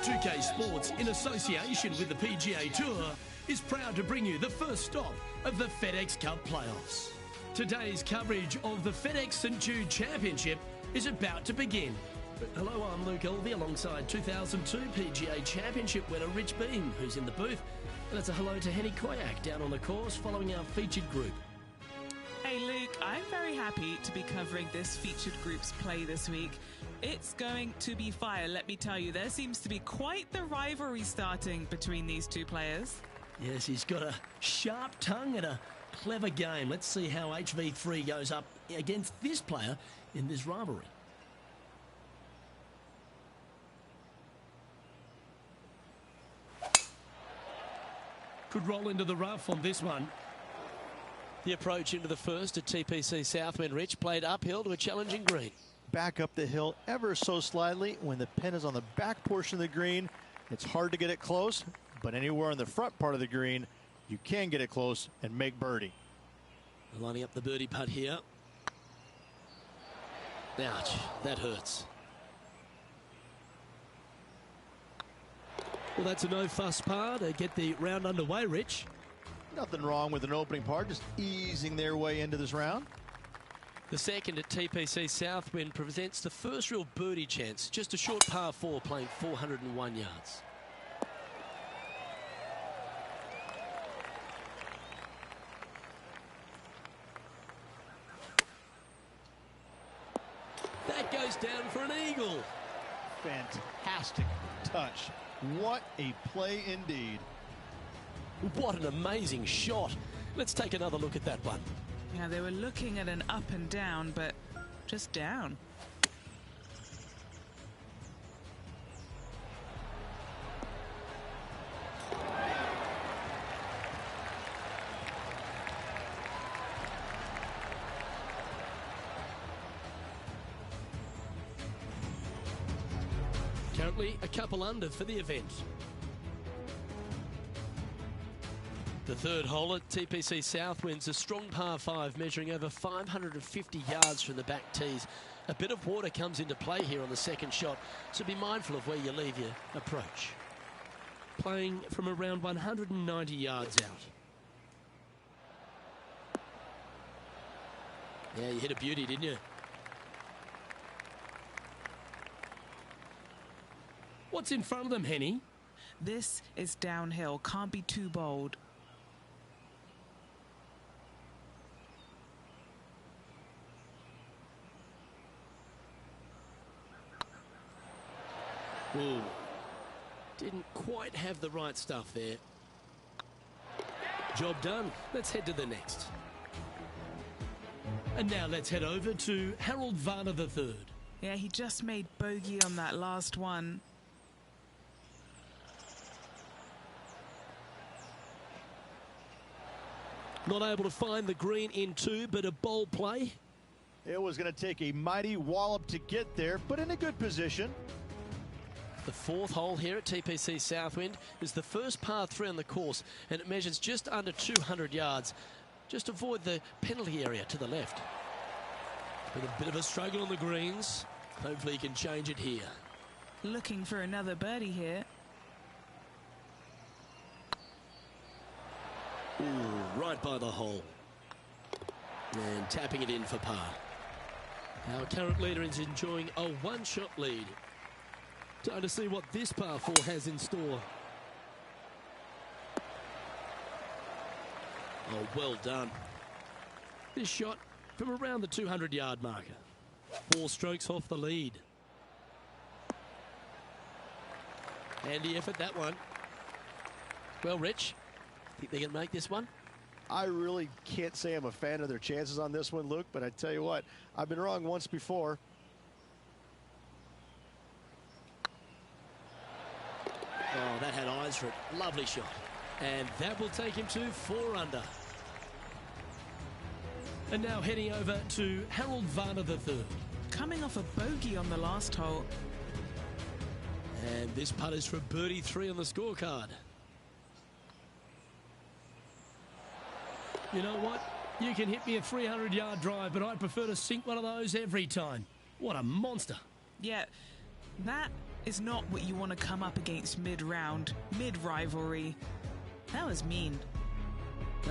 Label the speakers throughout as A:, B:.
A: PT2k Sports, in association with the PGA Tour, is proud to bring you the first stop of the FedEx Cup playoffs. Today's coverage of the FedEx St Jude Championship is about to begin. Hello, I'm Luke Elvey alongside 2002 PGA Championship winner Rich Beam, who's in the booth. And it's a hello to Henny Koyak down on the course following our featured group.
B: Hey Luke, I'm very happy to be covering this featured group's play this week. It's going to be fire, let me tell you. There seems to be quite the rivalry starting between these two players.
A: Yes, he's got a sharp tongue and a clever game. Let's see how HV3 goes up against this player in this rivalry. Could roll into the rough on this one.
C: The approach into the first at TPC Southwind. Rich played uphill to a challenging green.
D: Back up the hill ever so slightly. When the pin is on the back portion of the green, it's hard to get it close, but anywhere in the front part of the green, you can get it close and make birdie.
C: Lining up the birdie putt here. Ouch, that hurts.
A: Well, that's a no-fuss par to get the round underway, Rich.
D: Nothing wrong with an opening par, just easing their way into this round.
C: The second at TPC Southwind presents the first real birdie chance. Just a short par 4 playing 401 yards.
A: That goes down for an eagle.
D: Fantastic touch. What a play indeed.
C: What an amazing shot. Let's take another look at that one.
B: Yeah, they were looking at an up and down, but just down.
A: Currently a couple under for the event.
C: The third hole at TPC Southwind's a strong par 5 measuring over 550 yards from the back tees. A bit of water comes into play here on the second shot, so be mindful of where you leave your approach.
A: Playing from around 190 yards out.
C: Yeah, you hit a beauty, didn't you?
A: What's in front of them, Henny?
B: This is downhill, can't be too bold.
A: Ooh.
C: Didn't quite have the right stuff there.
A: Job done. Let's head to the next. And now let's head over to Harold Varner III.
B: Yeah, he just made bogey on that last one.
A: Not able to find the green in two, but a bold play.
D: It was going to take a mighty wallop to get there, but in a good position.
C: The fourth hole here at TPC Southwind is the first par 3 on the course, and it measures just under 200 yards. Just avoid the penalty area to the left.
A: With a bit of a struggle on the greens. Hopefully he can change it here.
B: Looking for another birdie here.
A: Ooh, right by the hole. And tapping it in for par. Our current leader is enjoying a one-shot lead. Time to see what this par 4 has in store. Oh, well done. This shot from around the 200-yard marker. 4 strokes off the lead. Handy effort, that one. Well, Rich, think they can make this one?
D: I really can't say I'm a fan of their chances on this one, Luke, but I tell you what, I've been wrong once before.
A: Oh, that had eyes for it. Lovely shot. And that will take him to 4 under. And now heading over to Harold Varner III.
B: Coming off a bogey on the last hole.
A: And this putt is for birdie 3 on the scorecard. You know what? You can hit me a 300-yard drive, but I prefer to sink one of those every time. What a monster.
B: Yeah, that is not what you want to come up against mid-round, mid-rivalry. That was mean.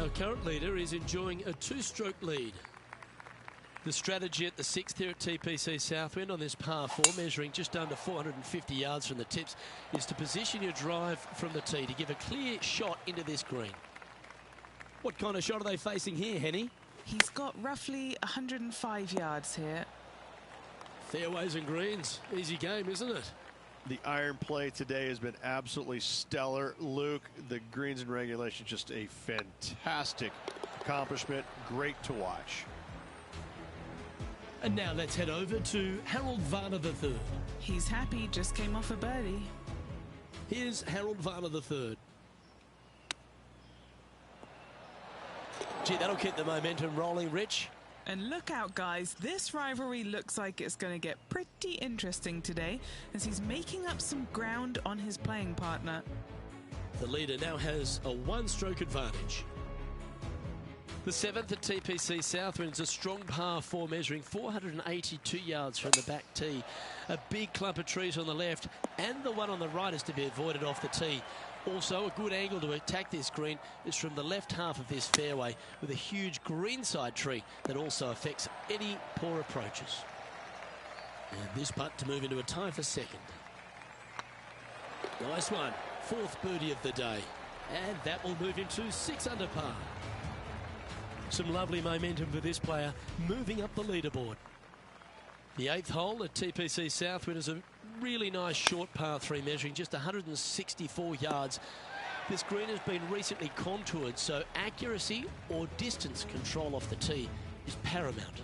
C: Our current leader is enjoying a 2-stroke lead. The strategy at the 6th here at TPC Southwind on this par 4, measuring just under 450 yards from the tips, is to position your drive from the tee to give a clear shot into this green. What kind of shot are they facing here, Henny?
B: He's got roughly 105 yards here.
C: Fairways and greens. Easy game, isn't it?
D: The iron play today has been absolutely stellar, Luke. The greens and regulation, just a fantastic accomplishment. Great to watch.
A: And now let's head over to Harold Varner III.
B: He's happy, just came off a birdie.
C: Here's Harold Varner III. Gee, that'll keep the momentum rolling, Rich.
B: And look out, guys, this rivalry looks like it's going to get pretty interesting today as he's making up some ground on his playing partner.
C: The leader now has a 1-stroke advantage. The 7th at TPC Southwind's a strong par 4, measuring 482 yards from the back tee. A big clump of trees on the left, and the one on the right is to be avoided off the tee. Also, a good angle to attack this green is from the left half of this fairway, with a huge greenside tree that also affects any poor approaches. And this putt to move into a tie for second. Nice one. 4th birdie of the day. And that will move him to 6 under par. Some lovely momentum for this player, moving up the leaderboard. The 8th hole at TPC Southwind is a really nice short par 3, measuring just 164 yards. This green has been recently contoured, so accuracy or distance control off the tee is paramount.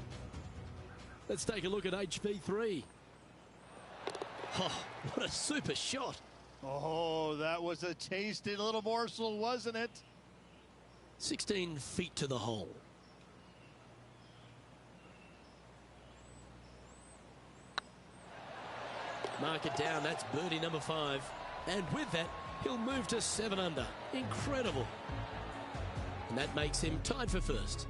C: Let's take a look at HV3. Oh, what a super shot.
D: Oh, that was a tasty little morsel, wasn't it?
C: 16 feet to the hole. Mark it down, that's birdie number 5. And with that, he'll move to 7 under. Incredible. And that makes him tied for first.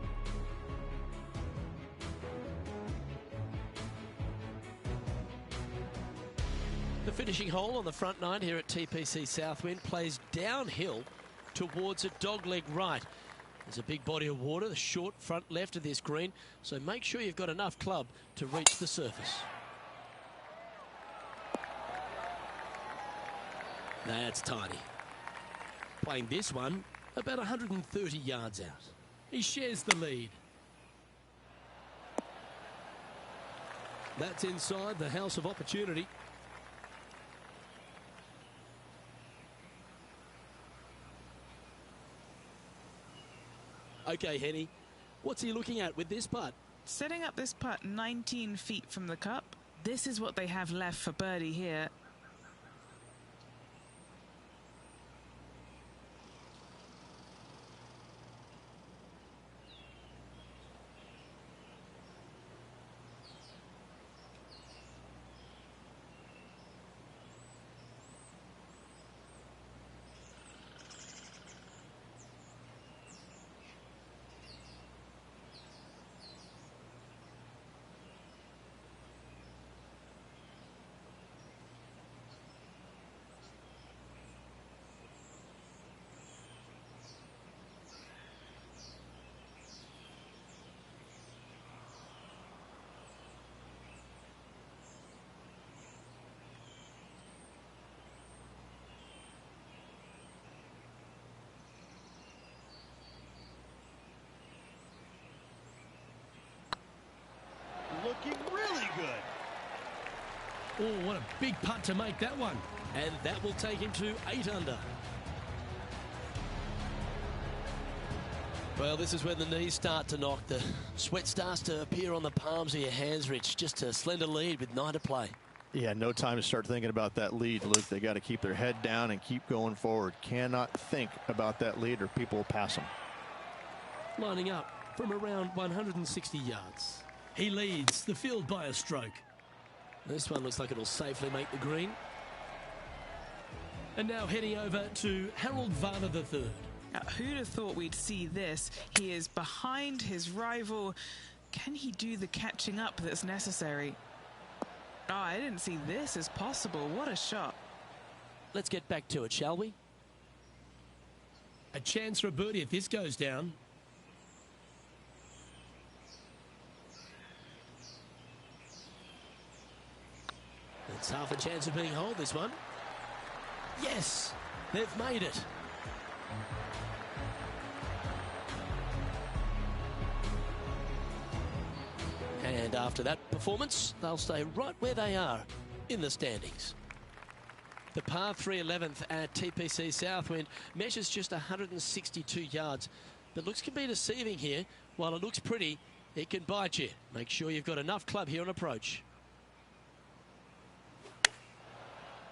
C: The finishing hole on the front 9 here at TPC Southwind plays downhill towards a dogleg right. There's a big body of water, the short front left of this green, so make sure you've got enough club to reach the surface. That's tiny. Playing this one about 130 yards out.
A: He shares the lead.
C: That's inside the house of opportunity. Okay, Henny, what's he looking at with this putt?
B: Setting up this putt 19 feet from the cup. This is what they have left for birdie here.
D: Looking really good.
A: Oh, what a big putt to make that one.
C: And that will take him to 8 under. Well, this is when the knees start to knock. The sweat starts to appear on the palms of your hands, Rich. Just a slender lead with 9 to play.
D: Yeah, no time to start thinking about that lead, Luke. They got to keep their head down and keep going forward. Cannot think about that lead or people will pass them.
C: Lining up from around 160 yards.
A: He leads the field by a stroke.
C: This one looks like it'll safely make the green.
A: And now heading over to Harold Varner III.
B: Now, who'd have thought we'd see this? He is behind his rival. Can he do the catching up that's necessary? Oh, I didn't see this as possible. What a shot.
C: Let's get back to it, shall we?
A: A chance for a birdie if this goes down.
C: It's half a chance of being holed, this one. Yes, they've made it. And after that performance, they'll stay right where they are in the standings. The par 3 11th at TPC Southwind measures just 162 yards. But looks can be deceiving here. While it looks pretty, it can bite you. Make sure you've got enough club here on approach.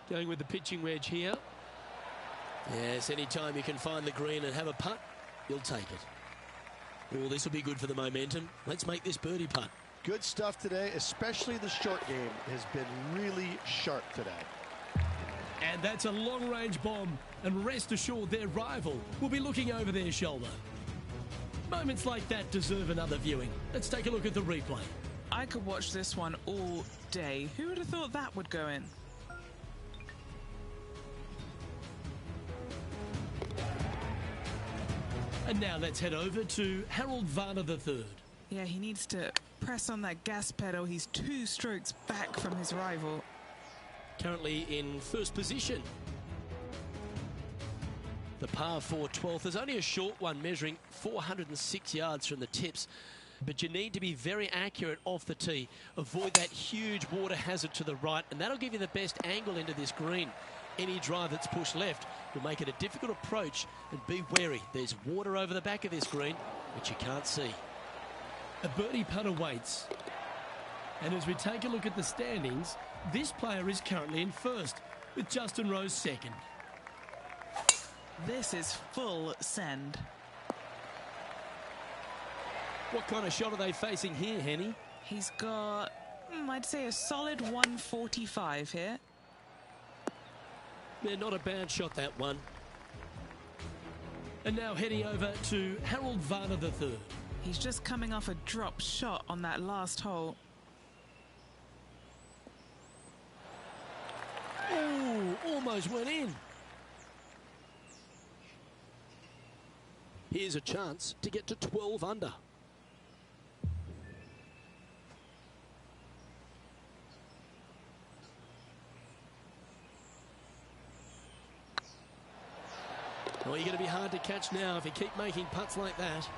C: Going with the pitching wedge here. Yes, anytime you can find the green and have a putt, you'll take it. Oh, this will be good for the momentum. Let's make this birdie putt.
D: Good stuff today, especially the short game has been really sharp today.
A: And that's a long-range bomb, and rest assured their rival will be looking over their shoulder. Moments like that deserve another viewing. Let's take a look at the replay.
B: I could watch this one all day. Who would have thought that would go in?
A: And now let's head over to Harold Varner III.
B: Yeah, he needs to press on that gas pedal. He's 2 strokes back from his rival.
C: Currently in first position. The par 4 12th is only a short one, measuring 406 yards from the tips. But you need to be very accurate off the tee. Avoid that huge water hazard to the right, and that'll give you the best angle into this green. Any drive that's pushed left will make it a difficult approach, and be wary. There's water over the back of this green, which you can't see.
A: A birdie putt awaits. And as we take a look at the standings, this player is currently in first, with Justin Rose second.
B: This is full send.
C: What kind of shot are they facing here, Henny?
B: He's got, I'd say, a solid 145 here.
C: Yeah, not a bad shot, that one.
A: And now heading over to Harold Varner III.
B: He's just coming off a drop shot on that last hole.
C: Oh, almost went in. Here's a chance to get to 12 under. Oh, you're going to be hard to catch now if you keep making putts like that.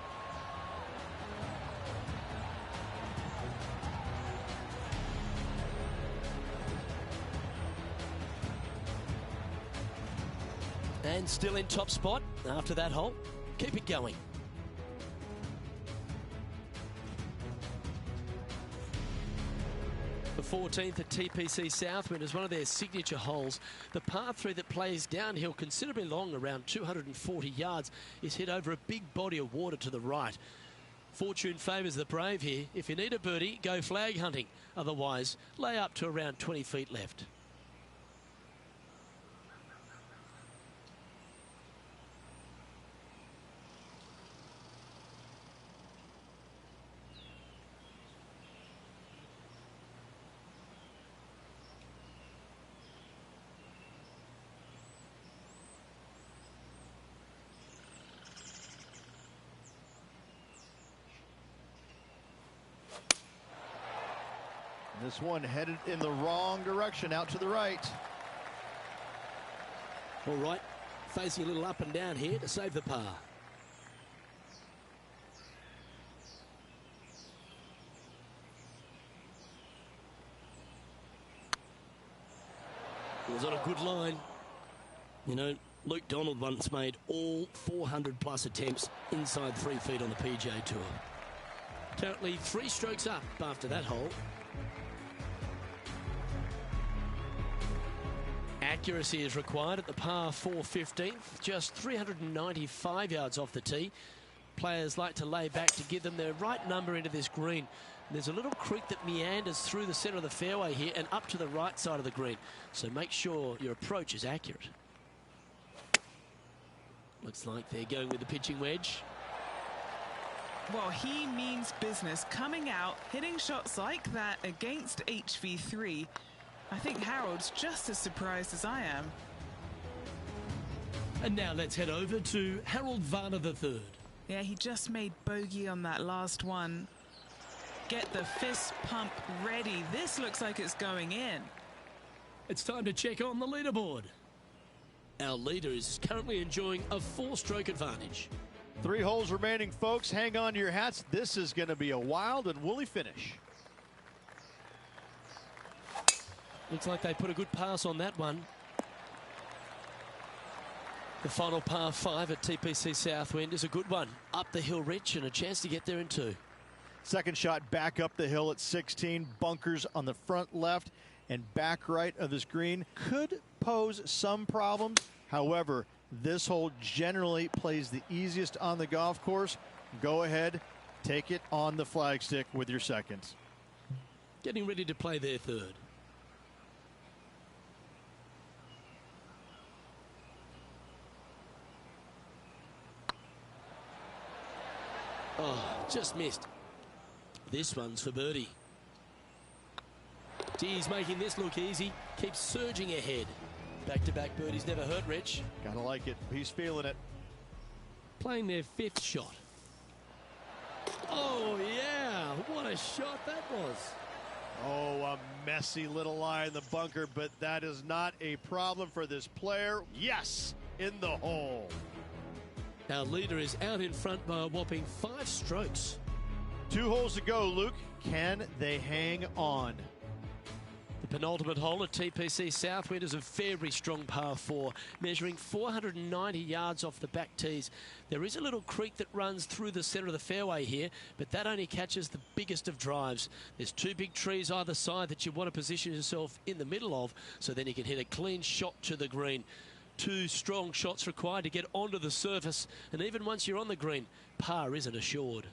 C: And still in top spot after that hole. Keep it going. The 14th at TPC Southwind is one of their signature holes. The par 3 that plays downhill considerably long, around 240 yards, is hit over a big body of water to the right. Fortune favours the brave here. If you need a birdie, go flag hunting. Otherwise, lay up to around 20 feet left.
D: This one headed in the wrong direction, out to the right.
C: All right, facing a little up and down here to save the par. It was on a good line. You know, Luke Donald once made all 400 plus attempts inside 3 feet on the PGA Tour. Currently 3 strokes up after that hole. Accuracy is required at the par 4 15th, just 395 yards off the tee. Players like to lay back to give them their right number into this green. And there's a little creek that meanders through the centre of the fairway here and up to the right side of the green. So make sure your approach is accurate. Looks like they're going with the pitching wedge.
B: Well, he means business. Coming out, hitting shots like that against HV3 I think Harold's just as surprised as I am.
A: And now let's head over to Harold Varner III.
B: Yeah, he just made bogey on that last one. Get the fist pump ready. This looks like it's going in.
A: It's time to check on the leaderboard. Our leader is currently enjoying a 4-stroke advantage.
D: 3 holes remaining, folks. Hang on to your hats. This is going to be a wild and woolly finish.
C: Looks like they put a good pass on that one. The final par 5 at TPC Southwind is a good one. Up the hill, Rich, and a chance to get there in 2.
D: Second shot back up the hill at 16. Bunkers on the front left and back right of this green could pose some problems. However, this hole generally plays the easiest on the golf course. Go ahead, take it on the flagstick with your seconds.
A: Getting ready to play their 3rd. Oh, just missed. This one's for birdie. He's making this look easy. Keeps surging ahead. Back-to-back birdies never hurt, Rich.
D: Gotta like it. He's feeling it.
A: Playing their 5th shot. Oh, yeah. What a shot that was.
D: Oh, a messy little lie in the bunker, but that is not a problem for this player. Yes, in the hole.
A: Our leader is out in front by a whopping 5 strokes.
D: 2 holes to go, Luke. Can they hang on?
C: The penultimate hole at TPC Southwind is a very strong par 4, measuring 490 yards off the back tees. There is a little creek that runs through the centre of the fairway here, but that only catches the biggest of drives. There's 2 big trees either side that you want to position yourself in the middle of, so then you can hit a clean shot to the green. 2 strong shots required to get onto the surface, and even once you're on the green, par isn't assured.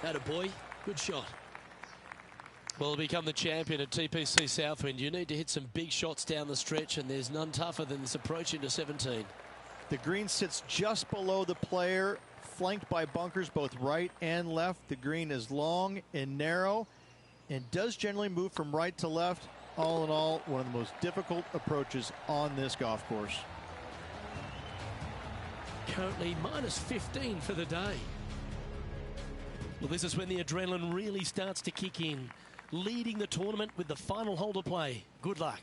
C: Attaboy, good shot. Well, to become the champion at TPC Southwind, you need to hit some big shots down the stretch, and there's none tougher than this approach into 17.
D: The green sits just below the player, flanked by bunkers both right and left. The green is long and narrow and does generally move from right to left. All in all, one of the most difficult approaches on this golf course.
A: Currently minus 15 for the day.
C: Well, this is when the adrenaline really starts to kick in. Leading the tournament with the final hole to play. Good luck.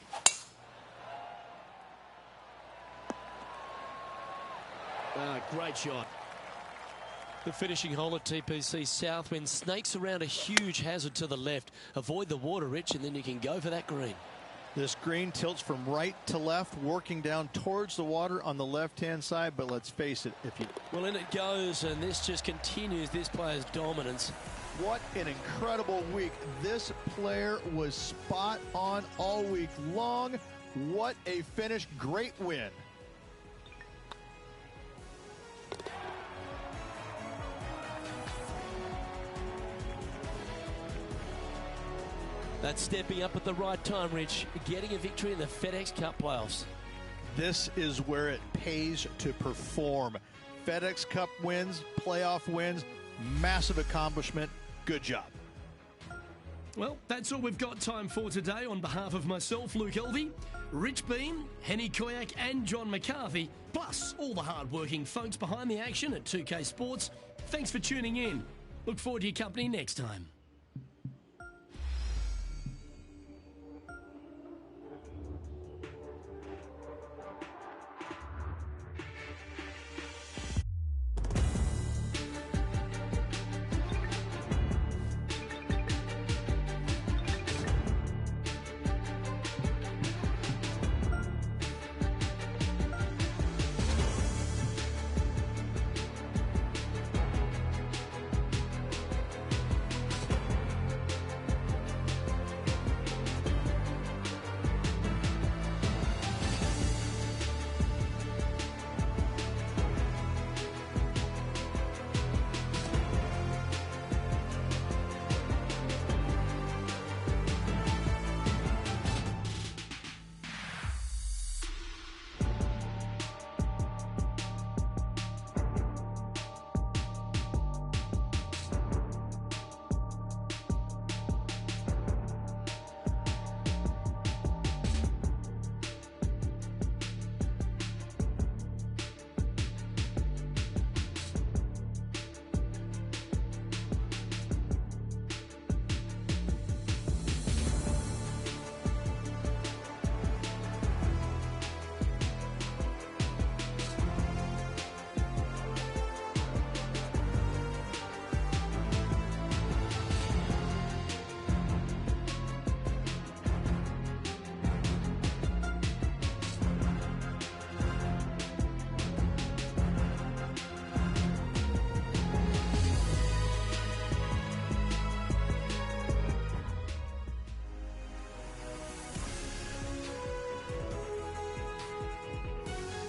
C: Great shot. The finishing hole at TPC Southwind snakes around a huge hazard to the left. Avoid the water, Rich, and then you can go for that green.
D: This green tilts from right to left, working down towards the water on the left-hand side, but let's face it,
C: Well, in it goes, and this just continues this player's dominance.
D: What an incredible week. This player was spot on all week long. What a finish. Great win.
C: That's stepping up at the right time, Rich. Getting a victory in the FedEx Cup playoffs.
D: This is where it pays to perform. FedEx Cup wins, playoff wins, massive accomplishment. Good job.
A: Well, that's all we've got time for today. On behalf of myself, Luke Elvey, Rich Beam, Henny Koyak and John McCarthy, plus all the hard-working folks behind the action at 2K Sports, thanks for tuning in. Look forward to your company next time.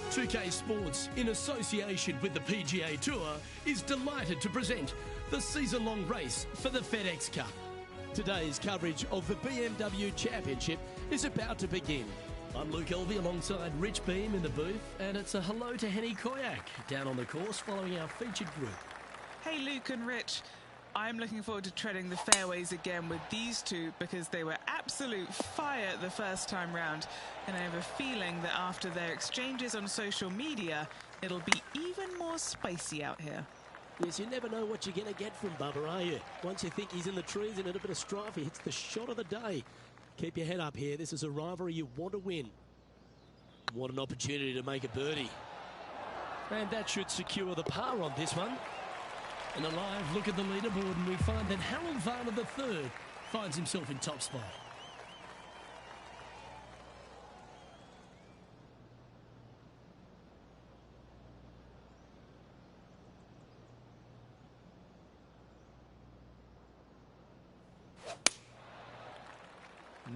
A: 2K Sports, in association with the PGA Tour, is delighted to present the season-long race for the FedEx Cup.
C: Today's coverage of the BMW Championship is about to begin.
A: I'm Luke Elvey alongside Rich Beam in the booth, and it's a hello to Henny Koyak down on the course following our featured group.
B: Hey Luke and Rich, I'm looking forward to treading the fairways again with these two because they were absolute fire the first time round, and I have a feeling that after their exchanges on social media, it'll be even more spicy out here.
C: Yes, you never know what you're going to get from Bubba, are you? Once you think he's in the trees and in a bit of strife, he hits the shot of the day. Keep your head up here. This is a rivalry you want to win. What an opportunity to make a birdie.
A: And that should secure the par on this one. And a live look at the leaderboard, and we find that Harold Varner III finds himself in top spot.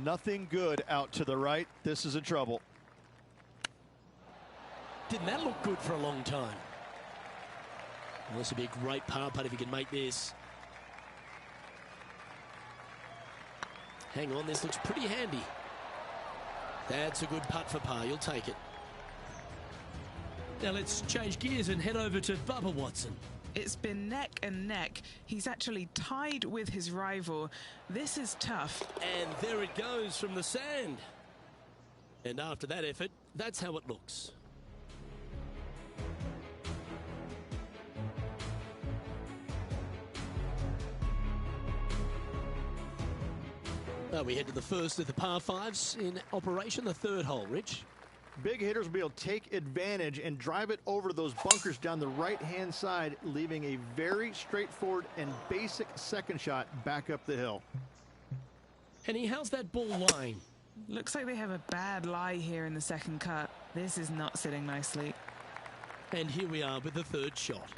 D: Nothing good out to the right. This is in trouble.
C: Didn't that look good for a long time? Well, this would be a great par putt if he can make this. Hang on, this looks pretty handy. That's a good putt for par. You'll take it.
A: Now let's change gears and head over to Bubba Watson.
B: It's been neck and neck. He's actually tied with his rival. This is tough.
C: And there it goes from the sand. And after that effort, that's how it looks. We head to the first of the par fives in operation, the third hole, Rich.
D: Big hitters will be able to take advantage and drive it over those bunkers down the right-hand side, leaving a very straightforward and basic second shot back up the hill.
A: Henny, how's that ball lying?
B: Looks like they have a bad lie here in the second cut. This is not sitting nicely.
C: And here we are with the third shot.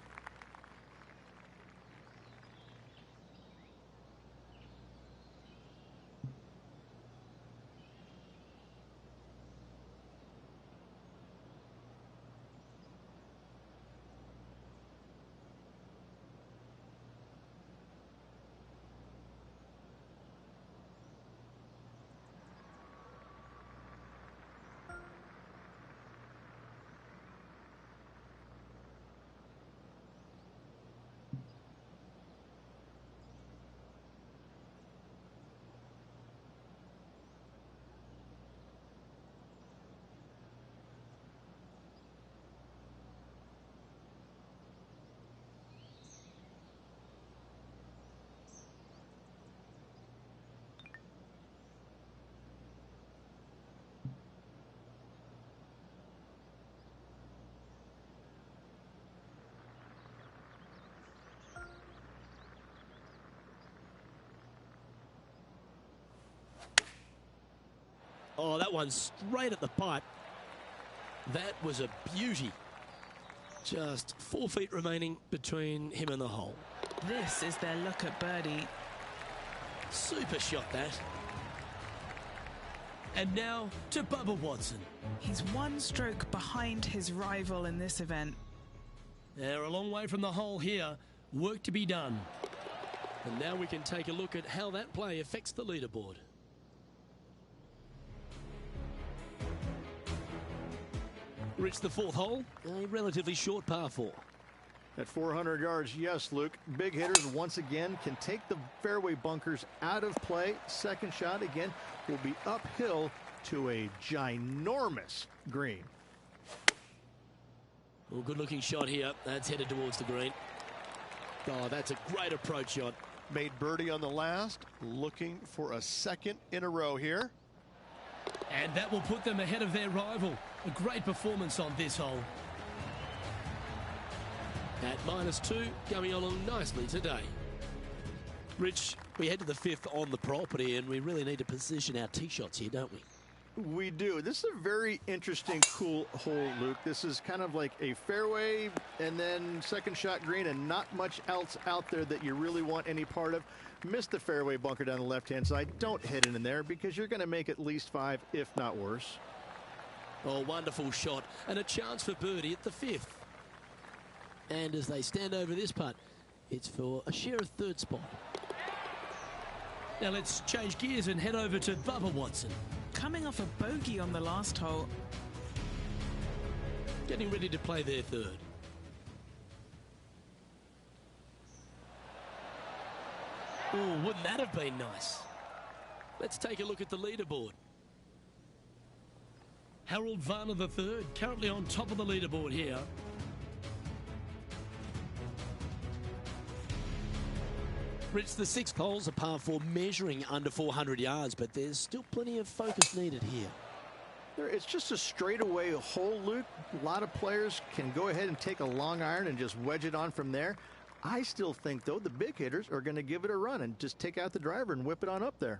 C: Oh, that one's straight at the pipe. That was a beauty. Just 4 feet remaining between him and the hole.
B: This is their look at birdie.
C: Super shot, that.
A: And now to Bubba Watson.
B: He's one stroke behind his rival in this event.
A: They're a long way from the hole here. Work to be done.
C: And now we can take a look at how that play affects the leaderboard. Reached the fourth hole, a relatively short par 4.
D: At 400 yards, yes, Luke. Big hitters once again can take the fairway bunkers out of play. Second shot again will be uphill to a ginormous green.
C: Well, good looking shot here. That's headed towards the green. Oh, that's a great approach shot.
D: Made birdie on the last, looking for a second in a row here.
A: And that will put them ahead of their rival. A great performance on this hole.
C: At -2, going along nicely today. Rich, we head to the fifth on the property, and we really need to position our tee shots here, don't we?
D: We do. This is a very interesting, cool hole, Luke. This is kind of like a fairway and then second shot green and not much else out there that you really want any part of. Miss the fairway bunker down the left-hand side. Don't hit it in there because you're going to make at least 5, if not worse.
C: Oh, wonderful shot. And a chance for birdie at the 5th. And as they stand over this putt, it's for a share of 3rd spot.
A: Now let's change gears and head over to Bubba Watson.
B: Coming off a bogey on the last hole.
C: Getting ready to play their 3rd. Oh, wouldn't that have been nice? Let's take a look at the leaderboard.
A: Harold Varner III currently on top of the leaderboard here.
C: Rich, the 6th hole's a par 4 measuring under 400 yards, but there's still plenty of focus needed here.
D: It's just a straightaway hole, Luke. A lot of players can go ahead and take a long iron and just wedge it on from there. I still think, though, the big hitters are going to give it a run and just take out the driver and whip it on up there.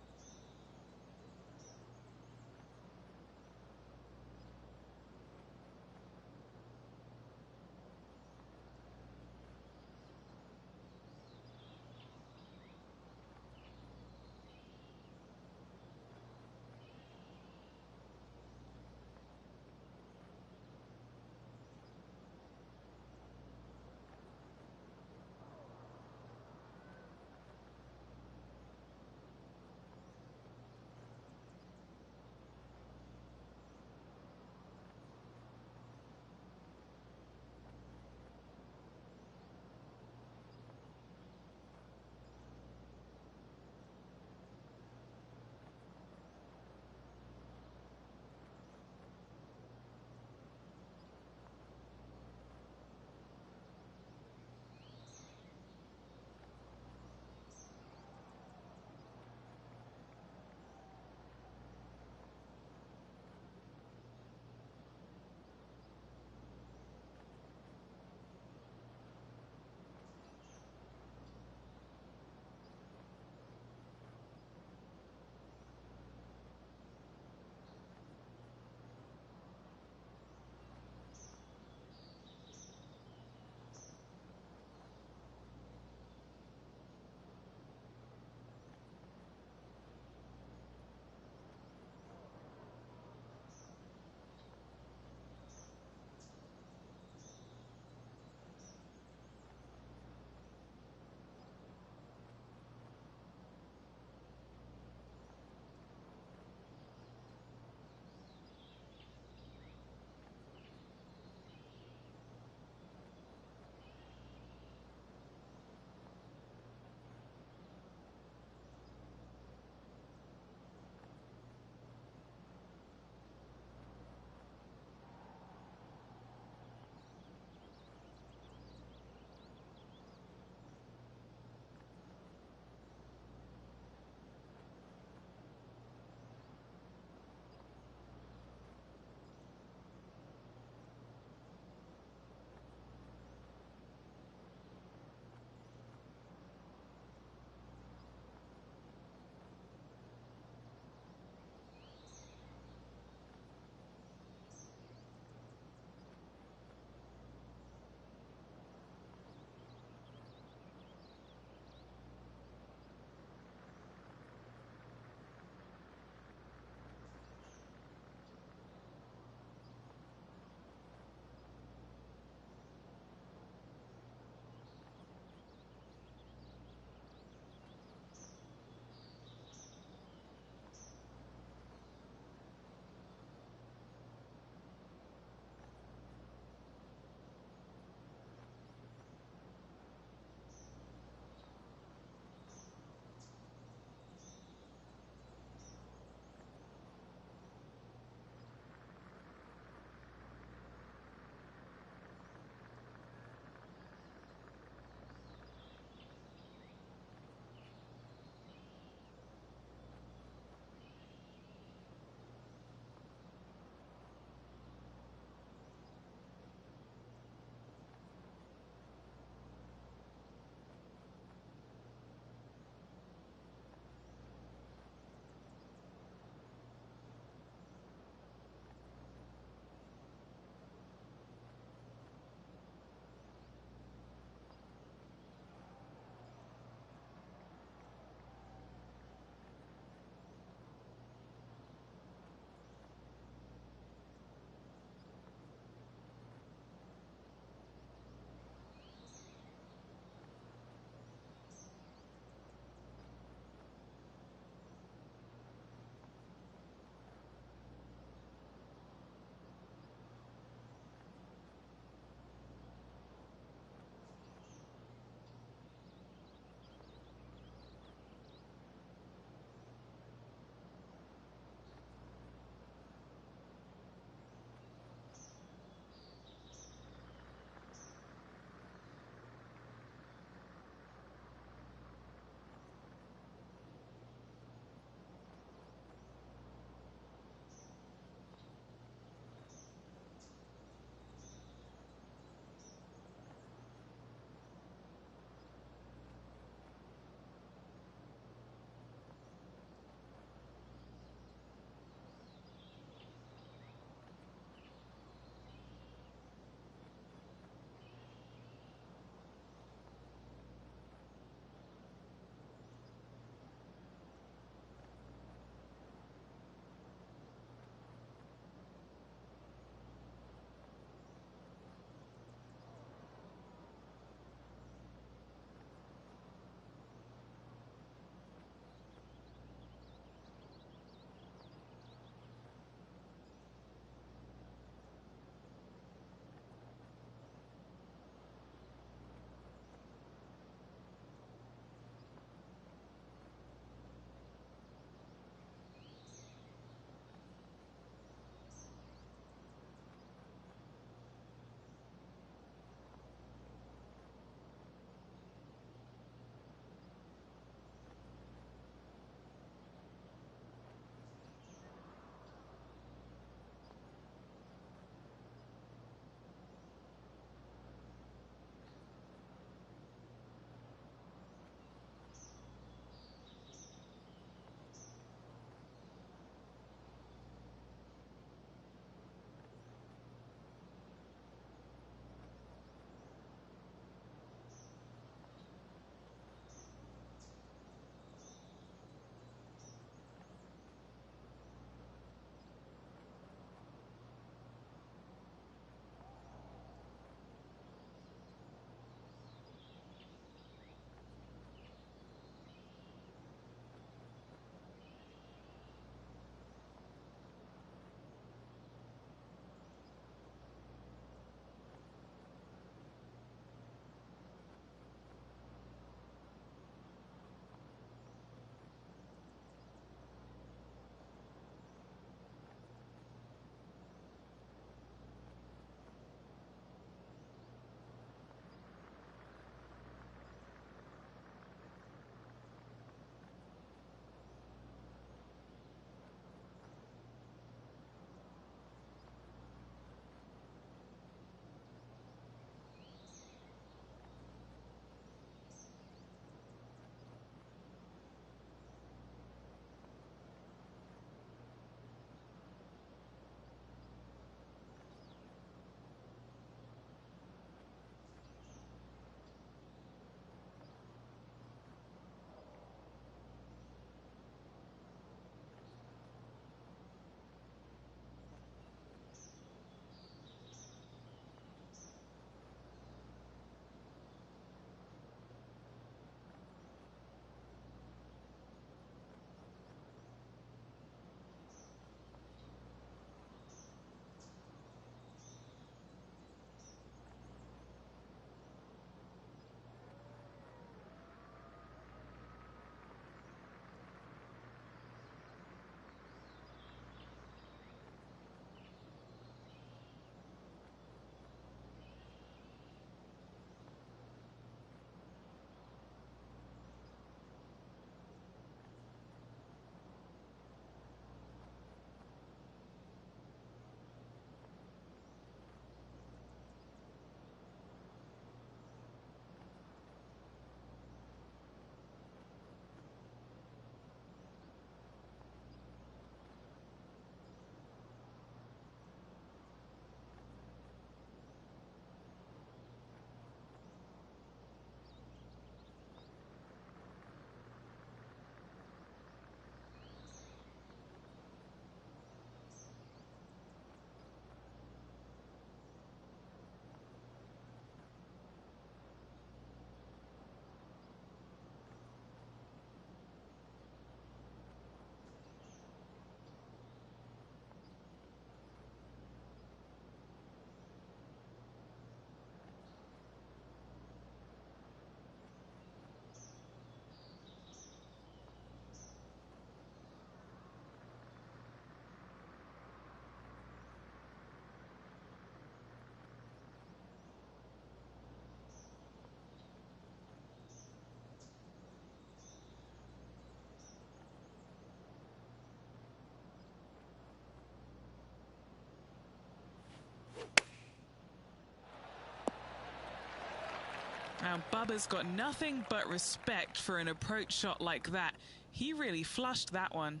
B: Now, Bubba's got nothing but respect for an approach shot like that. He really flushed that one.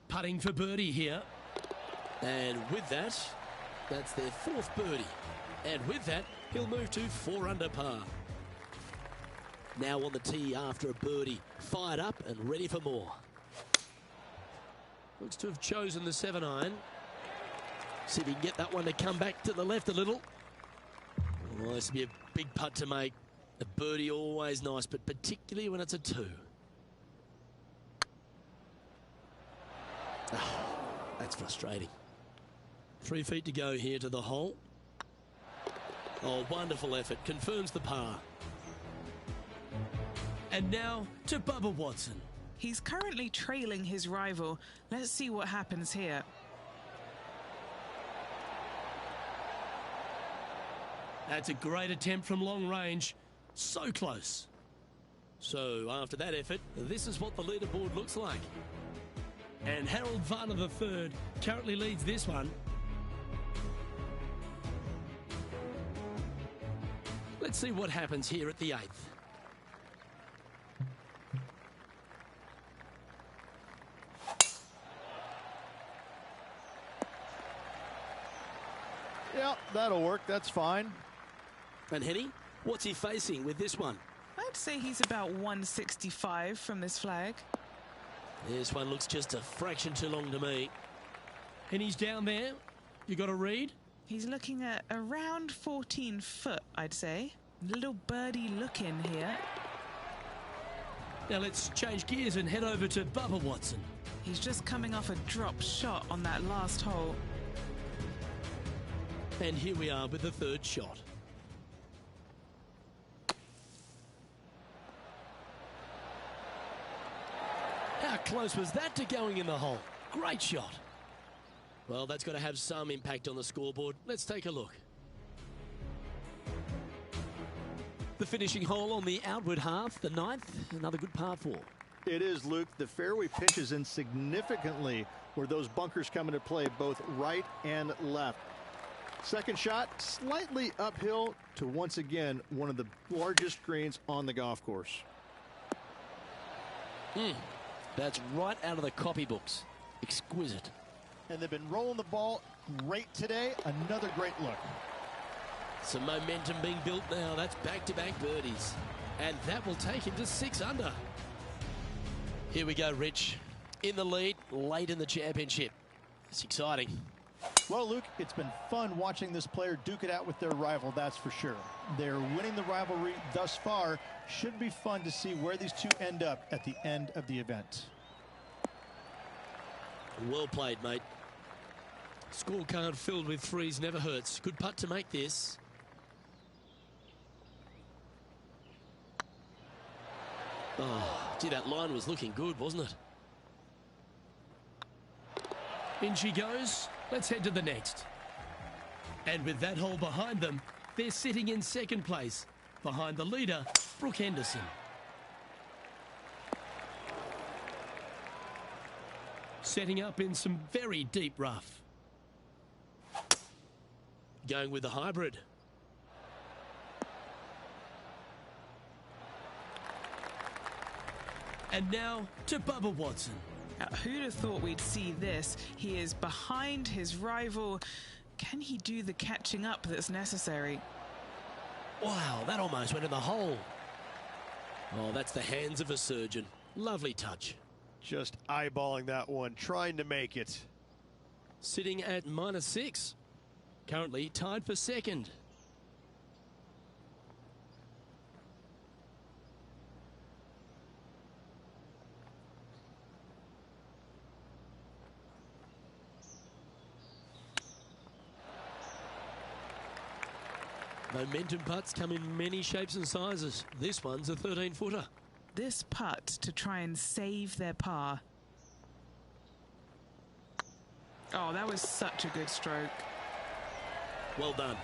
A: Putting for birdie here.
C: And with that, that's their 4th birdie. And with that, he'll move to 4 under par. Now on the tee after a birdie, fired up and ready for more. Looks to have chosen the 7-iron. See if he can get that one to come back to the left a little. Oh, this will be a big putt to make. A birdie always nice, but particularly when it's a 2. Oh, that's frustrating. 3 feet to go here to the hole. Oh, wonderful effort. Confirms the par.
A: And now to Bubba Watson.
B: He's currently trailing his rival. Let's see what happens here.
A: That's a great attempt from long range. So close.
C: So after that effort, this is what the leaderboard looks like.
A: And Harold Varner III currently leads this one. Let's see what happens here at the 8th.
D: Yeah, that'll work. That's fine.
C: And Henny, what's he facing with this one?
B: I'd say he's about 165 from this flag.
C: This one looks just a fraction too long to me.
A: And he's down there. You got a read?
B: He's looking at around 14 foot, I'd say. Little birdie look in here.
A: Now let's change gears and head over to Bubba Watson.
B: He's just coming off a drop shot on that last hole.
C: And here we are with the 3rd shot.
A: How close was that to going in the hole? Great shot.
C: Well, that's got to have some impact on the scoreboard. Let's take a look. The finishing hole on the outward half, the 9th, another good par 4.
D: It is, Luke. The fairway pitches in significantly where those bunkers come into play, both right and left. Second shot, slightly uphill to once again one of the largest greens on the golf course.
C: That's right out of the copybooks. Exquisite.
D: And they've been rolling the ball great today. Another great look.
C: Some momentum being built now. That's back-to-back birdies.
A: And that will take him to 6 under.
C: Here we go, Rich. In the lead, late in the championship. It's exciting.
D: Well, Luke, it's been fun watching this player duke it out with their rival, that's for sure. They're winning the rivalry thus far. Should be fun to see where these two end up at the end of the event.
C: Well played, mate.
A: Scorecard filled with 3s never hurts. Good putt to make this.
C: Oh, gee, that line was looking good, wasn't it?
A: In she goes. Let's head to the next. And with that hole behind them, they're sitting in 2nd place, behind the leader, Brooke Henderson. Setting up in some very deep rough.
C: Going with the hybrid.
A: And now to Bubba Watson.
B: Now, who'd have thought we'd see this? He is behind his rival. Can he do the catching up that's necessary?
C: Wow, that almost went in the hole. Oh, that's the hands of a surgeon. Lovely touch.
D: Just eyeballing that one, trying to make it.
A: Sitting at -6. Currently tied for 2nd.
C: Momentum putts come in many shapes and sizes. This one's a 13-footer.
B: This putt to try and save their par. Oh, that was such a good stroke.
C: Well done.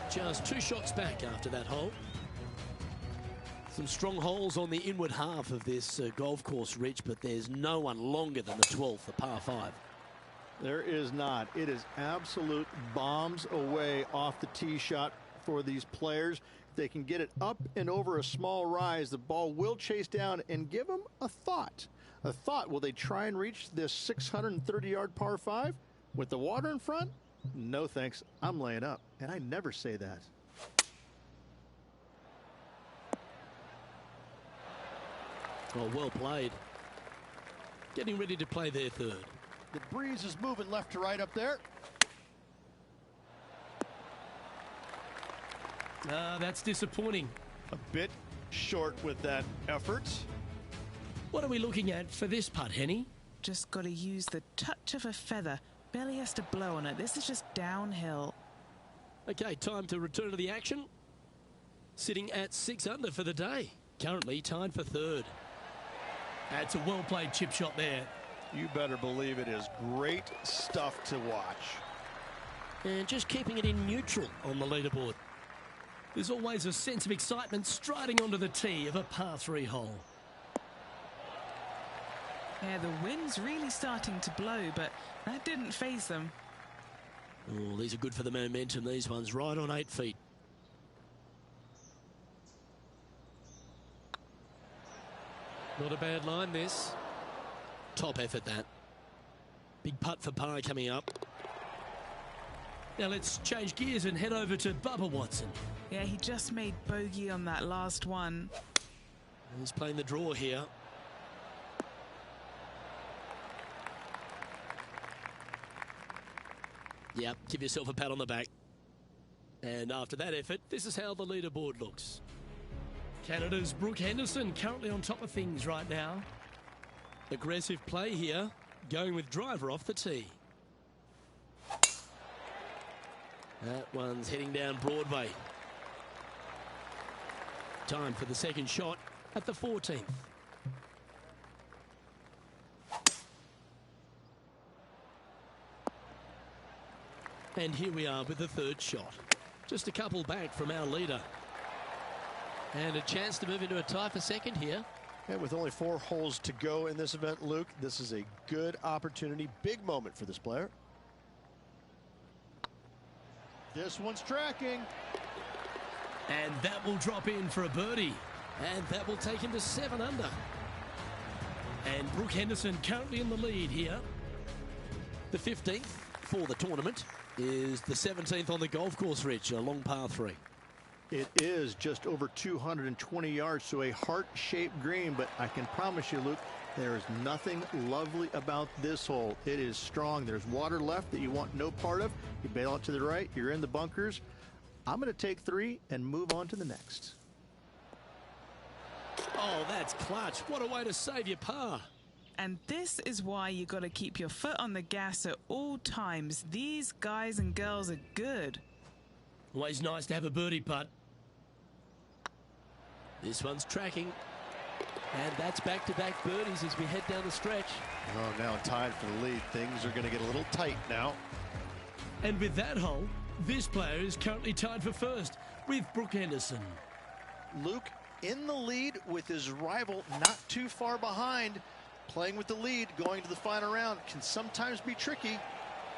C: Just 2 shots back after that hole. Some strong holes on the inward half of this golf course, Rich, but there's no one longer than the 12th, the par 5.
D: There is not. It is absolute bombs away off the tee shot for these players. If they can get it up and over a small rise, the ball will chase down and give them a thought. A thought, will they try and reach this 630-yard par 5 with the water in front? No thanks, I'm laying up, and I never say that.
C: Well played. Getting ready to play their third.
D: The breeze is moving left to right up there.
A: That's disappointing.
D: A bit short with that effort.
A: What are we looking at for this putt, Henny?
B: Just got to use the touch of a feather. Barely has to blow on it. This is just downhill.
C: Okay, time to return to the action. Sitting at 6 under for the day. Currently tied for third.
A: That's a well-played chip shot there.
D: You better believe it is great stuff to watch.
C: And just keeping it in neutral on the leaderboard.
A: There's always a sense of excitement striding onto the tee of a par 3 hole.
B: Yeah, the wind's really starting to blow, but that didn't faze them.
C: Oh, these are good for the momentum, these ones, right on 8 feet. Not a bad line, this. Top effort, that. Big putt for par coming up.
A: Now let's change gears and head over to Bubba Watson.
B: Yeah, he just made bogey on that last one.
C: He's playing the draw here. Yep, give yourself a pat on the back. And after that effort, this is how the leaderboard looks.
A: Canada's Brooke Henderson currently on top of things right now.
C: Aggressive play here, going with driver off the tee. That one's heading down Broadway. Time for the second shot at the 14th. And here we are with the third shot. Just a couple back from our leader. And a chance to move into a tie for second here.
D: And with only 4 holes to go in this event, Luke, this is a good opportunity, big moment for this player. This one's tracking.
A: And that will drop in for a birdie.
C: And that will take him to 7 under.
A: And Brooke Henderson currently in the lead here.
C: The 15th for the tournament is the 17th on the golf course, Rich, a long par 3.
D: It is just over 220 yards to a heart-shaped green, but I can promise you, Luke, there is nothing lovely about this hole. It is strong. There's water left that you want no part of. You bail out to the right, you're in the bunkers. I'm going to take 3 and move on to the next.
C: Oh, that's clutch. What a way to save your par.
B: And this is why you got to keep your foot on the gas at all times. These guys and girls are good.
A: Always nice to have a birdie putt.
C: This one's tracking. And that's back-to-back birdies as we head down the stretch.
D: Oh, now tied for the lead. Things are going to get a little tight now.
A: And with that hole, this player is currently tied for first with Brooke Henderson.
D: Luke in the lead with his rival not too far behind. Playing with the lead, going to the final round can sometimes be tricky.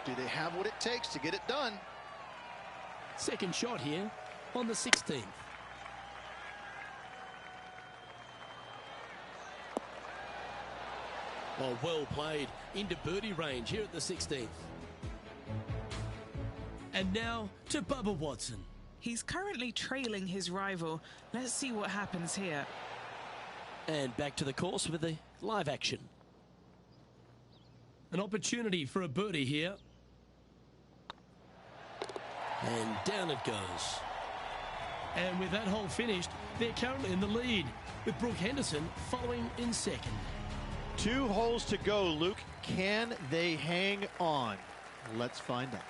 D: Do they have what it takes to get it done?
C: Second shot here on the 16th. Oh, well played. Into birdie range here at the 16th.
A: And now to Bubba Watson.
B: He's currently trailing his rival. Let's see what happens here.
C: And back to the course with the live action.
A: An opportunity for a birdie here.
C: And down it goes.
A: And with that hole finished, they're currently in the lead, with Brooke Henderson following in second.
D: 2 holes to go, Luke. Can they hang on? Let's find out.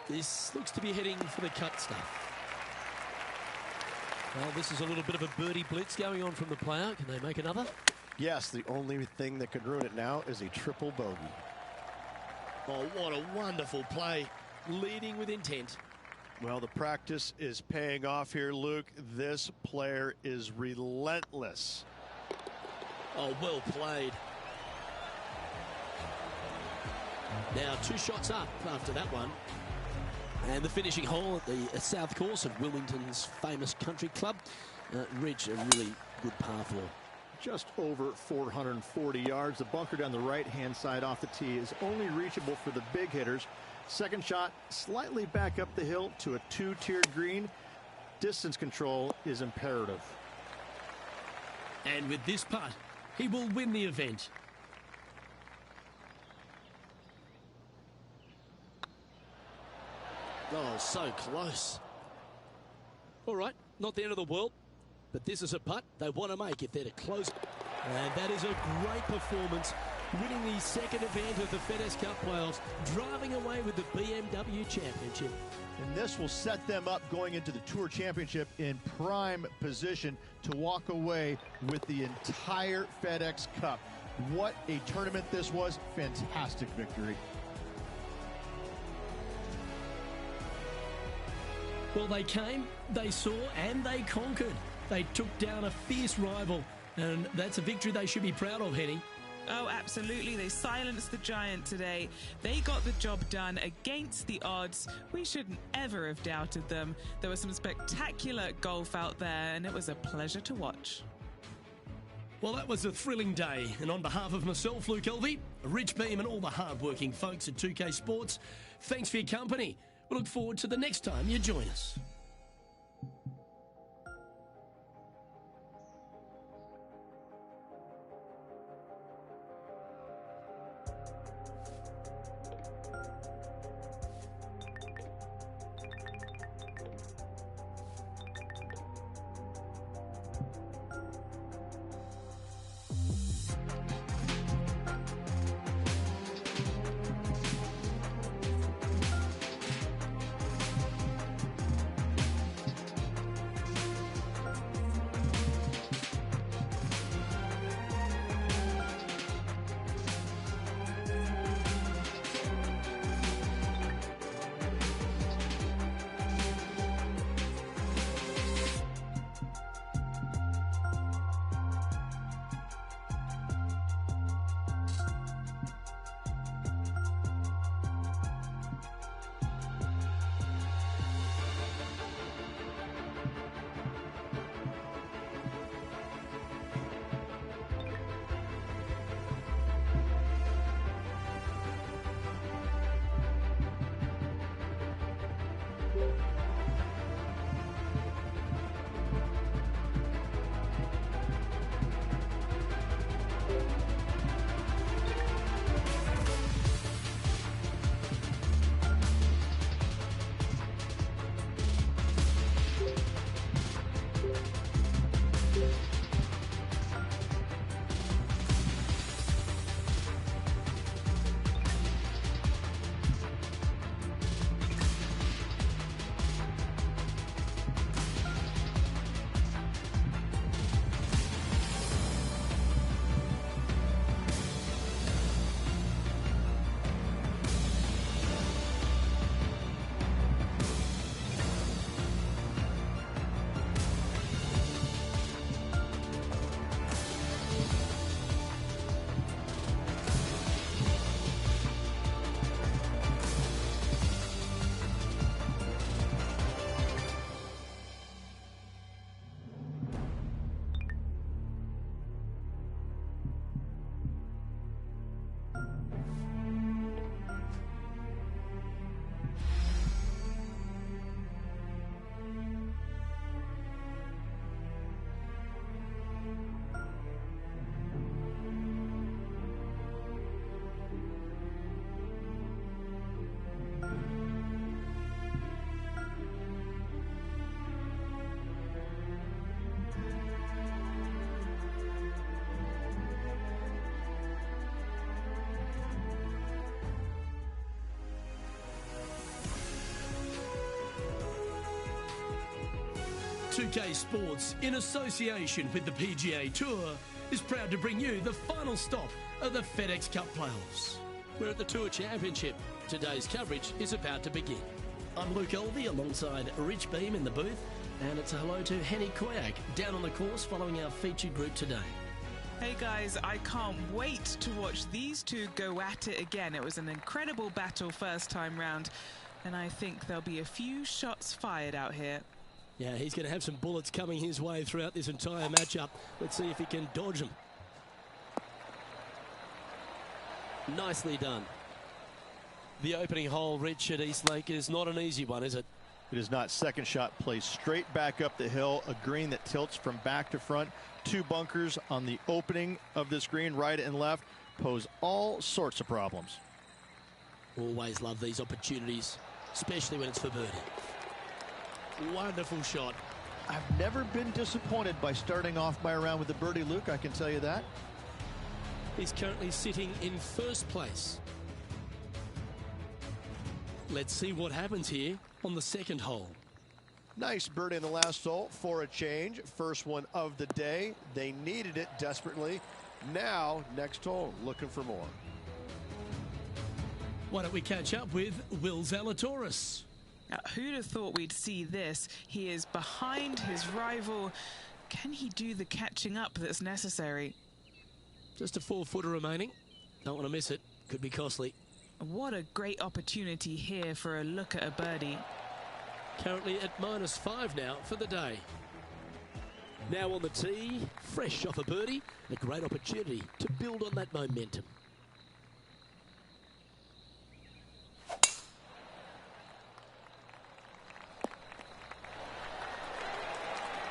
C: This looks to be heading for the cut stuff. Well, this is a little bit of a birdie blitz going on from the player. Can they make another?
E: Yes, the only thing that could ruin it now is a triple bogey.
C: Oh, what a wonderful play. Leading with intent.
D: Well, the practice is paying off here, Luke. This player is relentless.
C: Oh, well played. Now 2 shots up after that one. And the finishing hole at the south course of Wilmington's famous country club. Reached a really good par 4.
D: Just over 440 yards. The bunker down the right-hand side off the tee is only reachable for the big hitters. Second shot slightly back up the hill to a 2-tiered green. Distance control is imperative.
A: And with this putt, he will win the event.
C: Oh, so close. All right, not the end of the world, but this is a putt they want to make if they're to close. And that is a great performance, winning the second event of the FedEx Cup playoffs, driving away with the BMW Championship.
D: And this will set them up going into the Tour Championship in prime position to walk away with the entire FedEx Cup. What a tournament this was. Fantastic victory.
A: Well, they came, they saw, and they conquered. They took down a fierce rival, and that's a victory they should be proud of, Henny.
B: Oh, absolutely. They silenced the giant today. They got the job done against the odds. We shouldn't ever have doubted them. There was some spectacular golf out there, and it was a pleasure to watch.
A: Well, that was a thrilling day, and on behalf of myself, Luke Elvey, Rich Beam, and all the hard-working folks at 2K Sports, thanks for your company. We look forward to the next time you join us. PT2k Sports, in association with the PGA Tour, is proud to bring you the final stop of the FedEx Cup playoffs.
C: We're at the Tour Championship. Today's coverage is about to begin. I'm Luke Elvey alongside Rich Beam in the booth, and it's a hello to Henny Koyak down on the course following our featured group today.
B: Hey guys, I can't wait to watch these two go at it again. It was an incredible battle first time round, and I think there'll be a few shots fired out here.
C: Yeah, he's going to have some bullets coming his way throughout this entire matchup. Let's see if he can dodge them. Nicely done. The opening hole, Rich, at Eastlake is not an easy one, is it?
D: It is not. Second shot plays straight back up the hill, a green that tilts from back to front. Two bunkers on the opening of this green, right and left, pose all sorts of problems.
C: Always love these opportunities, especially when it's for birdie. Wonderful shot.
D: I've never been disappointed by starting off my round with the birdie, Luke, I can tell you that.
C: He's currently sitting in first place. Let's see what happens here on the second hole.
E: Nice birdie in the last hole for a change. First one of the day. They needed it desperately. Now, next hole, looking for more.
A: Why don't we catch up with Will Zalatoris?
B: Now, who'd have thought we'd see this? He is behind his rival. Can he do the catching up that's necessary?
C: Just a 4-footer remaining. Don't want to miss it. Could be costly.
B: What a great opportunity here for a look at a birdie.
C: Currently at -5 now for the day. Now on the tee, fresh off a birdie. A great opportunity to build on that momentum.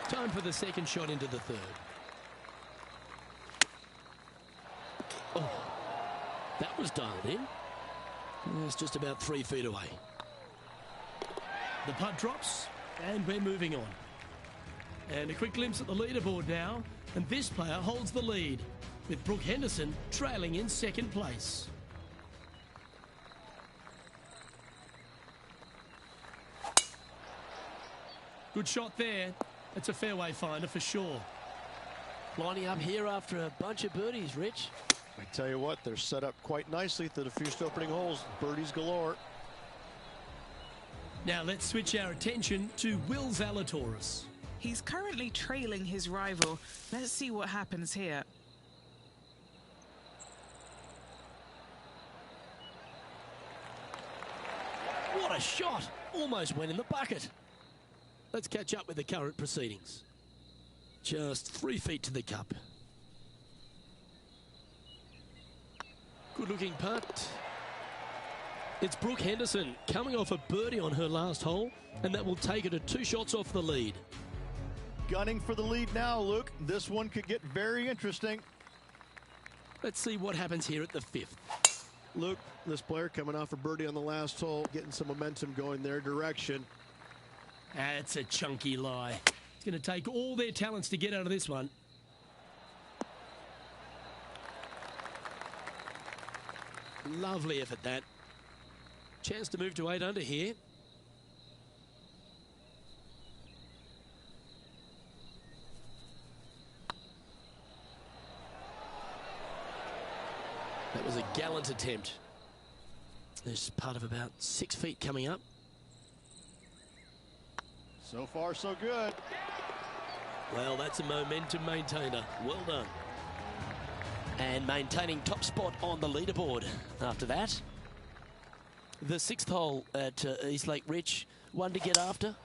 C: Time for the second shot into the third. Oh, that was dialed in. It's just about 3 feet away.
A: The putt drops, and we're moving on. And a quick glimpse at the leaderboard now, and this player holds the lead, with Brooke Henderson trailing in second place. Good shot there. It's a fairway finder for sure.
C: Lining up here after a bunch of birdies, Rich.
E: I tell you what, they're set up quite nicely through the first opening holes. Birdies galore.
A: Now let's switch our attention to Will Zalatoris.
B: He's currently trailing his rival. Let's see what happens here.
C: What a shot! Almost went in the bucket. Let's catch up with the current proceedings. Just 3 feet to the cup. Good looking putt. It's Brooke Henderson coming off a birdie on her last hole, and that will take her to 2 shots off the lead.
D: Gunning for the lead now, Luke. This one could get very interesting.
C: Let's see what happens here at the 5th.
E: Luke, this player coming off a birdie on the last hole, getting some momentum going their direction.
A: That's a chunky lie. It's going to take all their talents to get out of this one.
C: Lovely effort, that. Chance to move to 8 under here. That was a gallant attempt. There's part of about 6 feet coming up.
D: So far, so good.
C: Well, that's a momentum maintainer. Well done. And maintaining top spot on the leaderboard after that. The 6th hole at Eastlake, Rich, one to get after.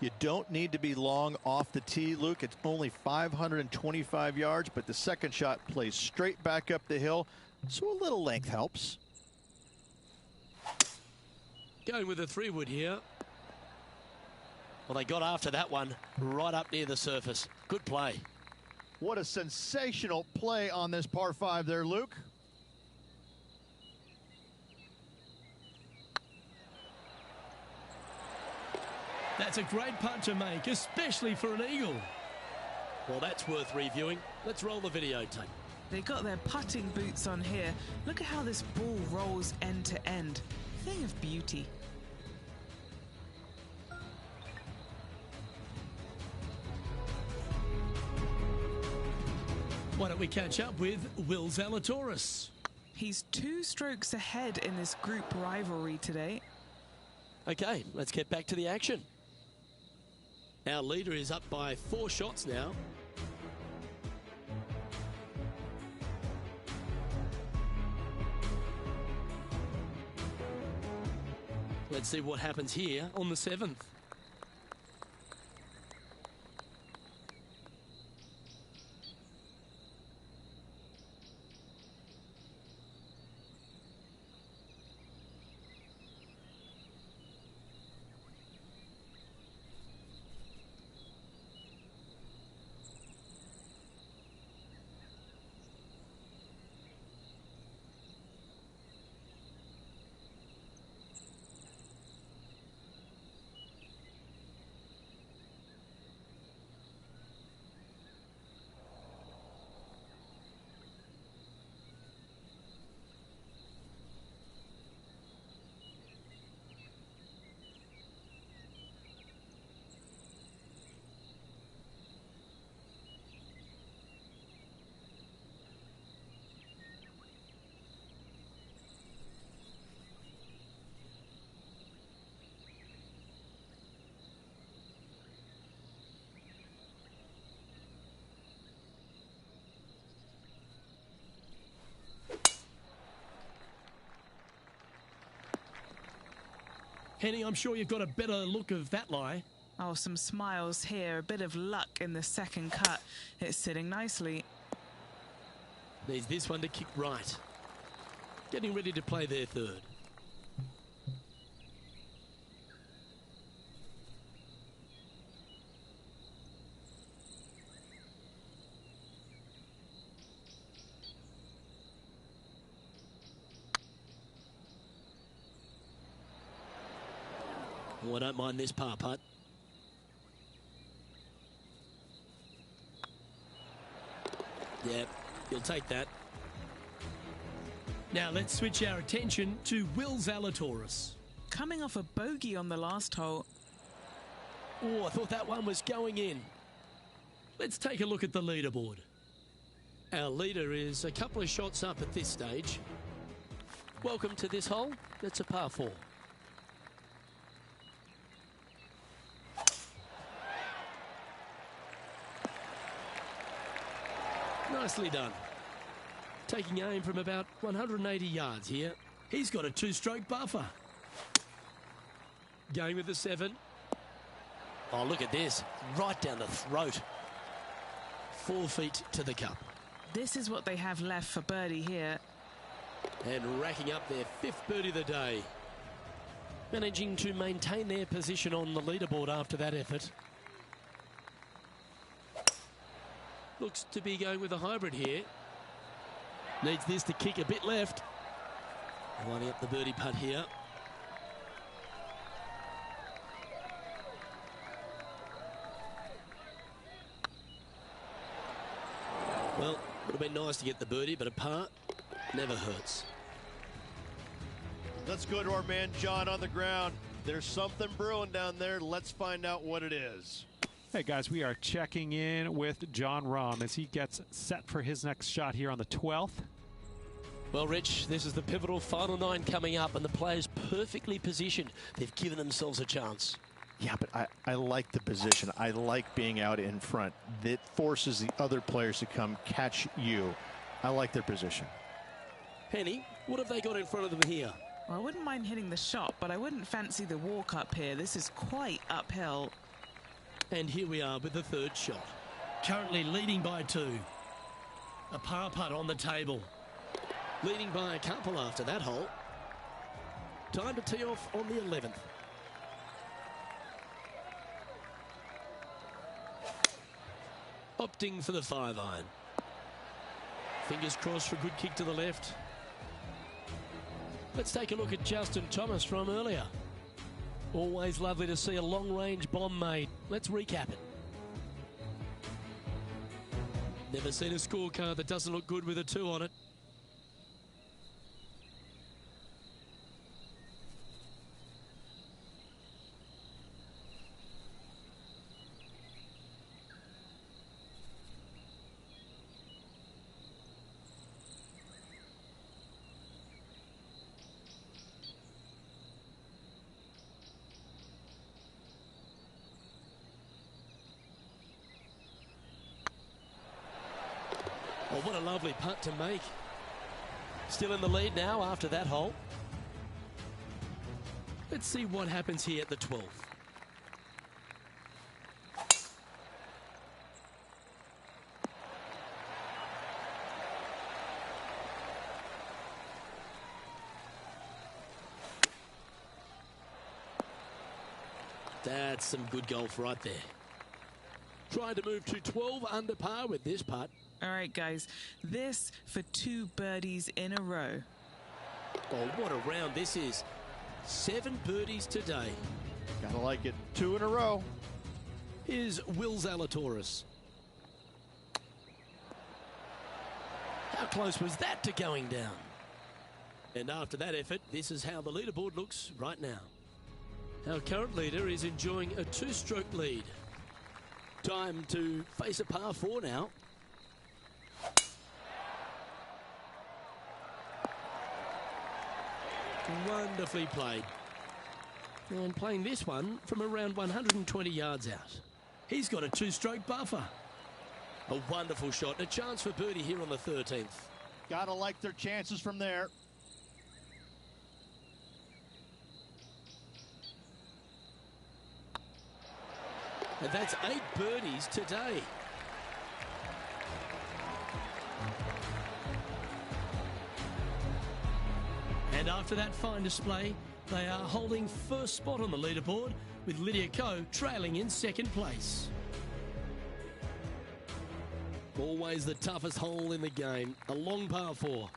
D: You don't need to be long off the tee, Luke. It's only 525 yards, but the second shot plays straight back up the hill, so a little length helps.
C: Going with a 3-wood here. Well, they got after that one right up near the surface. Good play.
D: What a sensational play on this par 5 there, Luke.
A: That's a great putt to make, especially for an eagle.
C: Well, that's worth reviewing. Let's roll the videotape.
B: They got their putting boots on here. Look at how this ball rolls end to end. Thing of beauty.
A: Why don't we catch up with Will Zalatoris?
B: He's 2 strokes ahead in this group rivalry today.
C: Okay, let's get back to the action. Our leader is up by 4 shots now. Let's see what happens here on the 7th.
A: Henny, I'm sure you've got a better look of that lie.
B: Oh, some smiles here. A bit of luck in the second cut. It's sitting nicely.
C: Needs this one to kick right. Getting ready to play their third. Oh, I don't mind this par putt. Yeah, you'll take that.
A: Now let's switch our attention to Will Zalatoris.
B: Coming off a bogey on the last hole.
C: Oh, I thought that one was going in.
A: Let's take a look at the leaderboard.
C: Our leader is a couple of shots up at this stage. Welcome to this hole. It's a par 4. Nicely done. Taking aim from about 180 yards here.
A: He's got a 2-stroke buffer.
C: Going with the 7. Oh, look at this. Right down the throat. 4 feet to the cup.
B: This is what they have left for birdie here.
C: And racking up their 5th birdie of the day. Managing to maintain their position on the leaderboard after that effort. Looks to be going with a hybrid here. Needs this to kick a bit left. Lining up the birdie putt here. Well, would have been nice to get the birdie, but a par never hurts.
E: Let's go to our man John on the ground. There's something brewing down there. Let's find out what it is.
F: Hey guys, we are checking in with John Rahm as he gets set for his next shot here on the 12th.
C: Well, Rich, this is the pivotal final 9 coming up, and the players perfectly positioned. They've given themselves a chance.
D: Yeah, but I like the position. I like being out in front. That forces the other players to come catch you. I like their position.
C: Henny, what have they got in front of them here?
B: Well, I wouldn't mind hitting the shot, but I wouldn't fancy the walk up here. This is quite uphill.
C: And here we are with the 3rd shot.
A: Currently leading by 2. A par putt on the table.
C: Leading by a couple after that hole. Time to tee off on the 11th. Opting for the 5-iron. Fingers crossed for a good kick to the left. Let's take a look at Justin Thomas from earlier. Always lovely to see a long-range bomb made. Let's recap it. Never seen a scorecard that doesn't look good with a 2 on it. Well, what a lovely putt to make. Still in the lead now after that hole. Let's see what happens here at the 12th. That's some good golf right there. Trying to move to 12 under par with this putt.
B: All right, guys, this for 2 birdies in a row.
C: Oh, what a round this is. 7 birdies today.
D: Gotta like it. 2 in a row.
C: Here's Will Zalatoris. How close was that to going down? And after that effort, this is how the leaderboard looks right now. Our current leader is enjoying a 2-stroke lead. Time to face a par 4 now. Wonderfully played. And playing this one from around 120 yards out. He's got a 2-stroke buffer. A wonderful shot and a chance for birdie here on the 13th.
D: Gotta like their chances from there.
C: And that's 8 birdies today. And after that fine display, they are holding first spot on the leaderboard with Lydia Ko trailing in second place. Always the toughest hole in the game, a long par 4.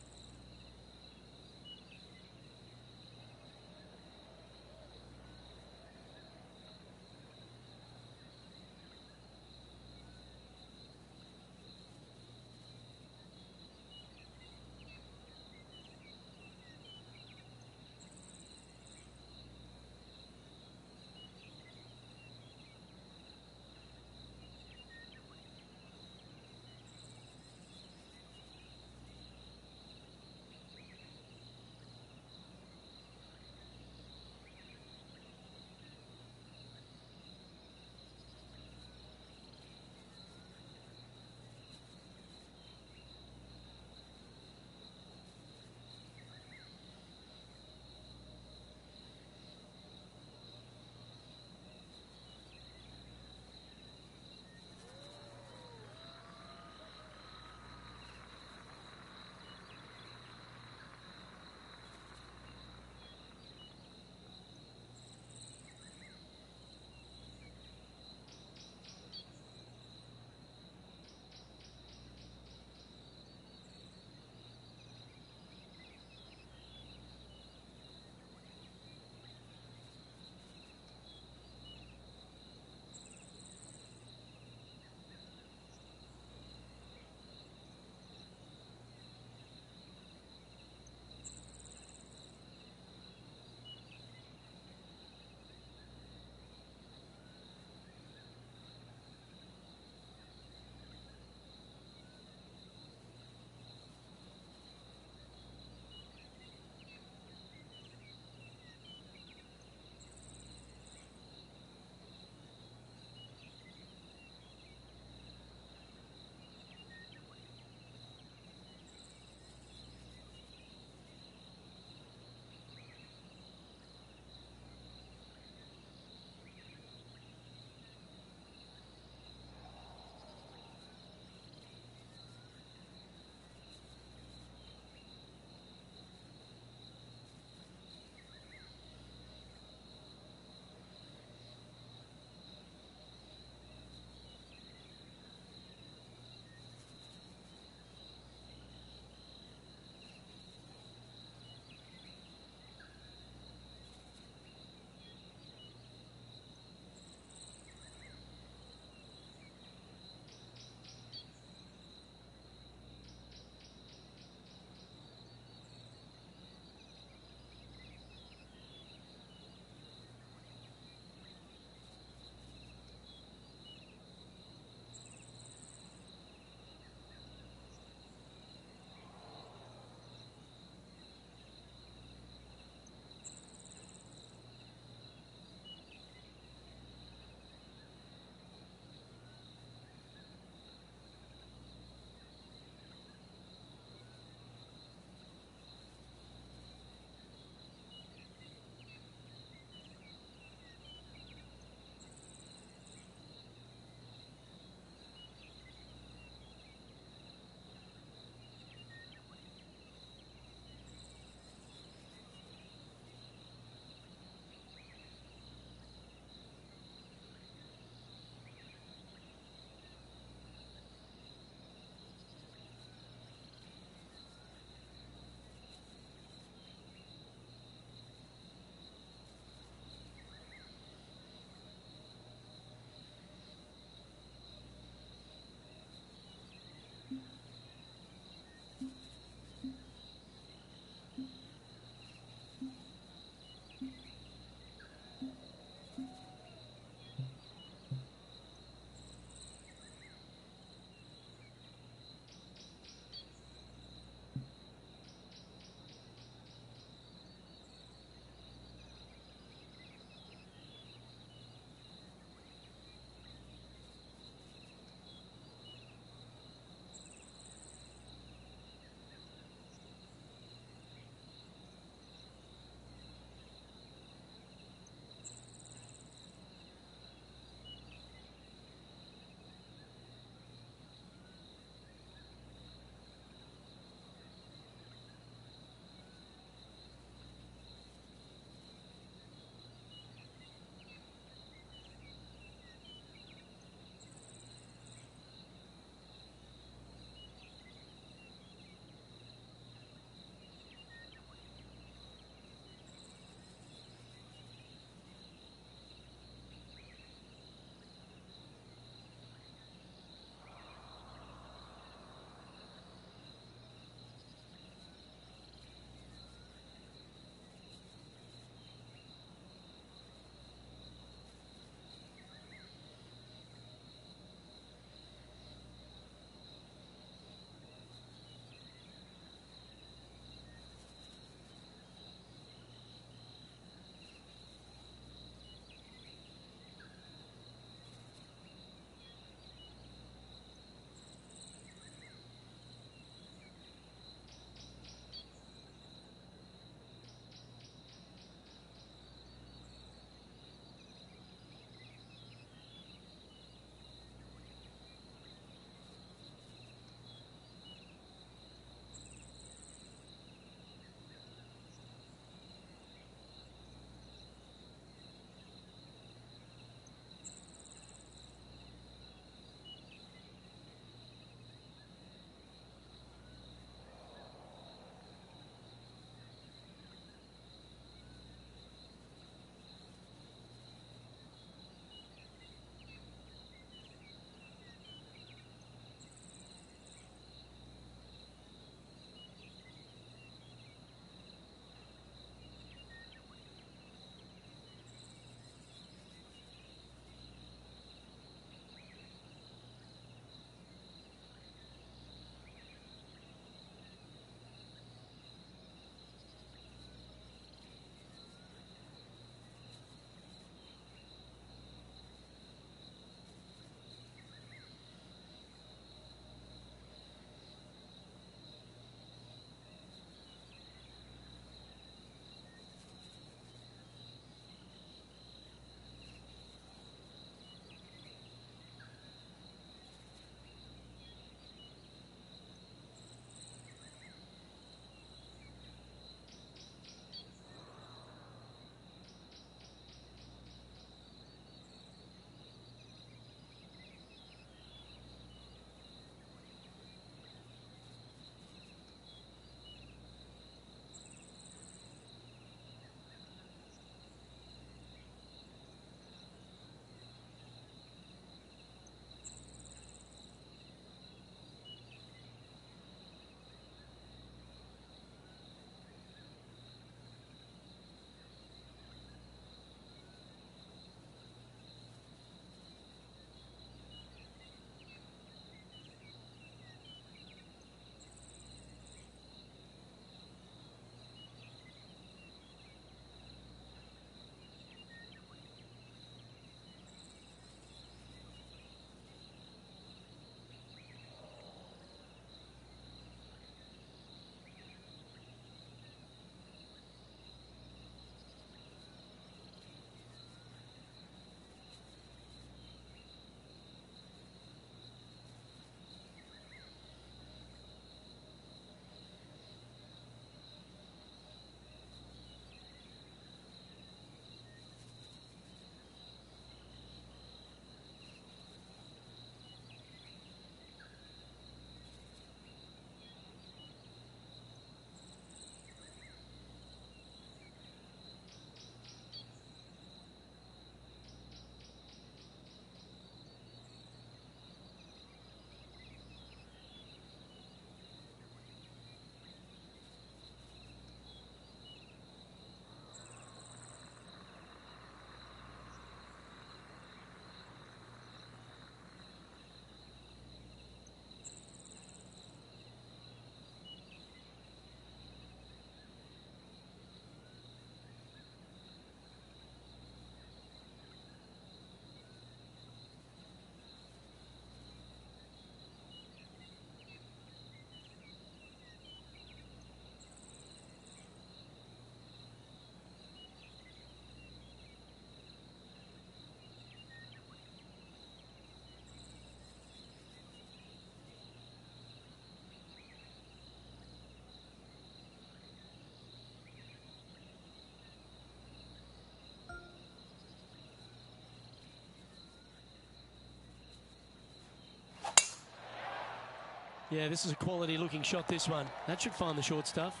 C: Yeah, this is a quality looking shot, this one. That should find the short stuff.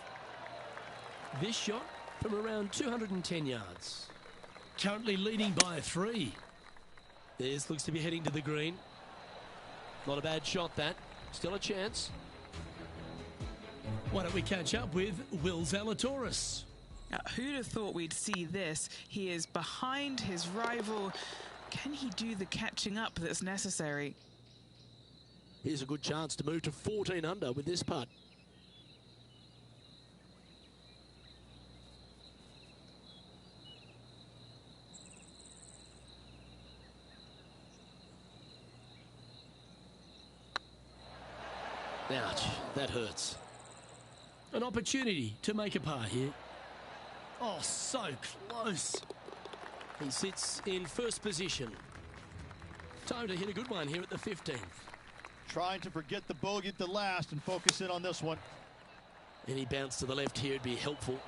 C: This shot from around 210 yards.
A: Currently leading by 3.
C: This looks to be heading to the green. Not a bad shot, that. Still a chance.
A: Why don't we catch up with Will Zalatoris?
B: Now, who'd have thought we'd see this? He is behind his rival. Can he do the catching up that's necessary?
C: Here's a good chance to move to 14 under with this putt. Ouch, that hurts.
A: An opportunity to make a par here. Oh, so close.
C: He sits in first position. Time to hit a good one here at the 15th.
D: Trying to forget the bogey at the last and focus in on this one.
C: Any bounce to the left here would be helpful.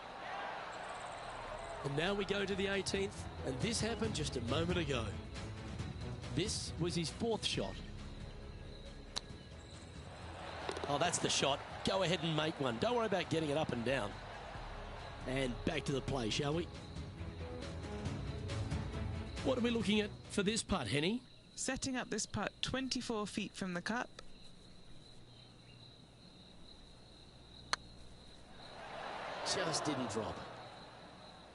C: And now we go to the 18th, and this happened just a moment ago. This was his 4th shot. Oh, that's the shot. Go ahead and make one. Don't worry about getting it up and down. And back to the play, shall we?
A: What are we looking at for this putt, Henny?
B: Setting up this putt 24 feet from the cup.
C: Just didn't drop.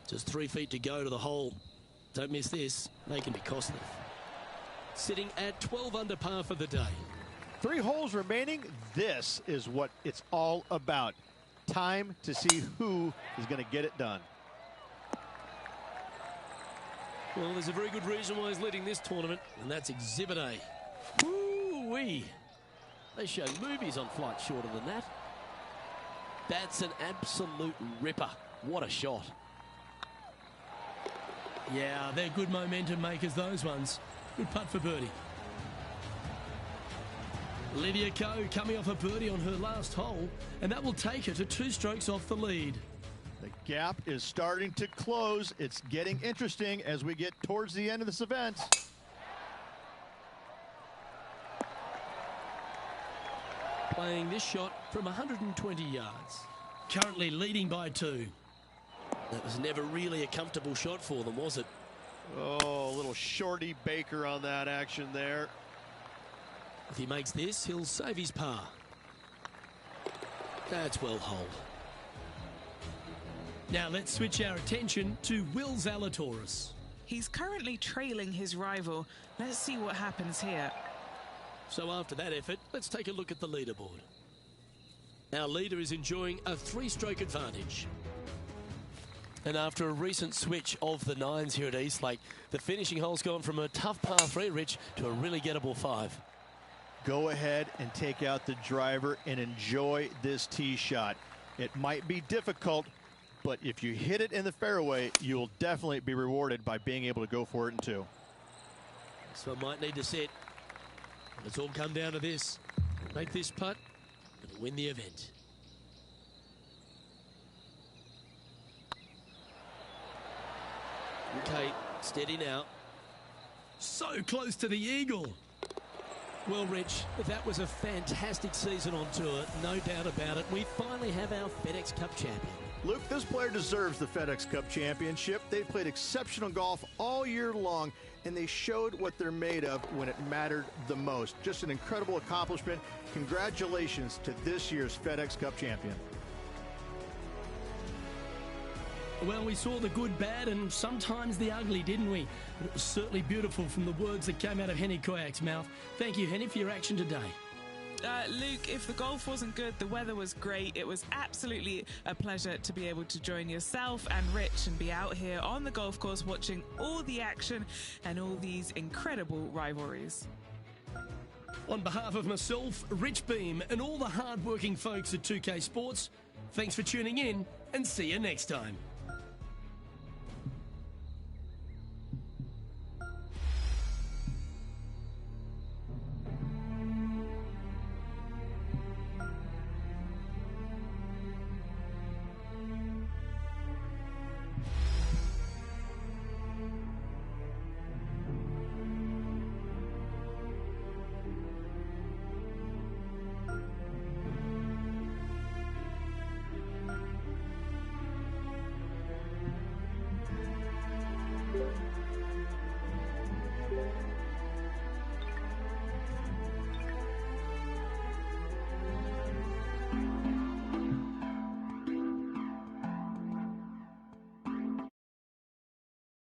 C: Just 3 feet to go to the hole. Don't miss this. They can be costly. Sitting at 12 under par for the day.
D: 3 holes remaining. This is what it's all about. Time to see who is going to get it done.
C: Well, there's a very good reason why he's leading this tournament, and that's Exhibit A. Woo-wee. They show movies on flights shorter than that. That's an absolute ripper. What a shot.
A: Yeah, they're good momentum makers, those ones. Good putt for birdie. Lydia Ko coming off a birdie on her last hole, and that will take her to 2 strokes off the lead.
D: The gap is starting to close. It's getting interesting as we get towards the end of this event.
C: Playing this shot from 120 yards.
A: Currently leading by 2.
C: That was never really a comfortable shot for them, was it?
E: Oh, a little shorty Baker on that action there.
C: If he makes this, he'll save his par. That's well holed.
A: Now let's switch our attention to Will Zalatoris.
B: He's currently trailing his rival. Let's see what happens here.
C: So after that effort, let's take a look at the leaderboard. Our leader is enjoying a 3-stroke advantage. And after a recent switch of the 9s here at Eastlake, the finishing hole's gone from a tough par 3, Rich, to a really gettable 5.
D: Go ahead and take out the driver and enjoy this tee shot. It might be difficult, but if you hit it in the fairway, you'll definitely be rewarded by being able to go for it in 2.
C: So I might need to set. It's all come down to this. Make this putt and win the event. Okay, steady now.
A: So close to the eagle.
C: Well, Rich, that was a fantastic season on tour, no doubt about it. We finally have our FedEx Cup champion.
D: Luke, this player deserves the FedEx Cup championship. They played exceptional golf all year long, and they showed what they're made of when it mattered the most. Just an incredible accomplishment. Congratulations to this year's FedEx Cup champion.
A: Well, we saw the good, bad, and sometimes the ugly, didn't we? But it was certainly beautiful from the words that came out of Henny Koyak's mouth. Thank you, Henny, for your action today.
B: Luke, if the golf wasn't good, the weather was great. It was absolutely a pleasure to be able to join yourself and Rich and be out here on the golf course watching all the action and all these incredible rivalries.
A: On behalf of myself, Rich Beam, and all the hard-working folks at 2K Sports, thanks for tuning in, and see you next time.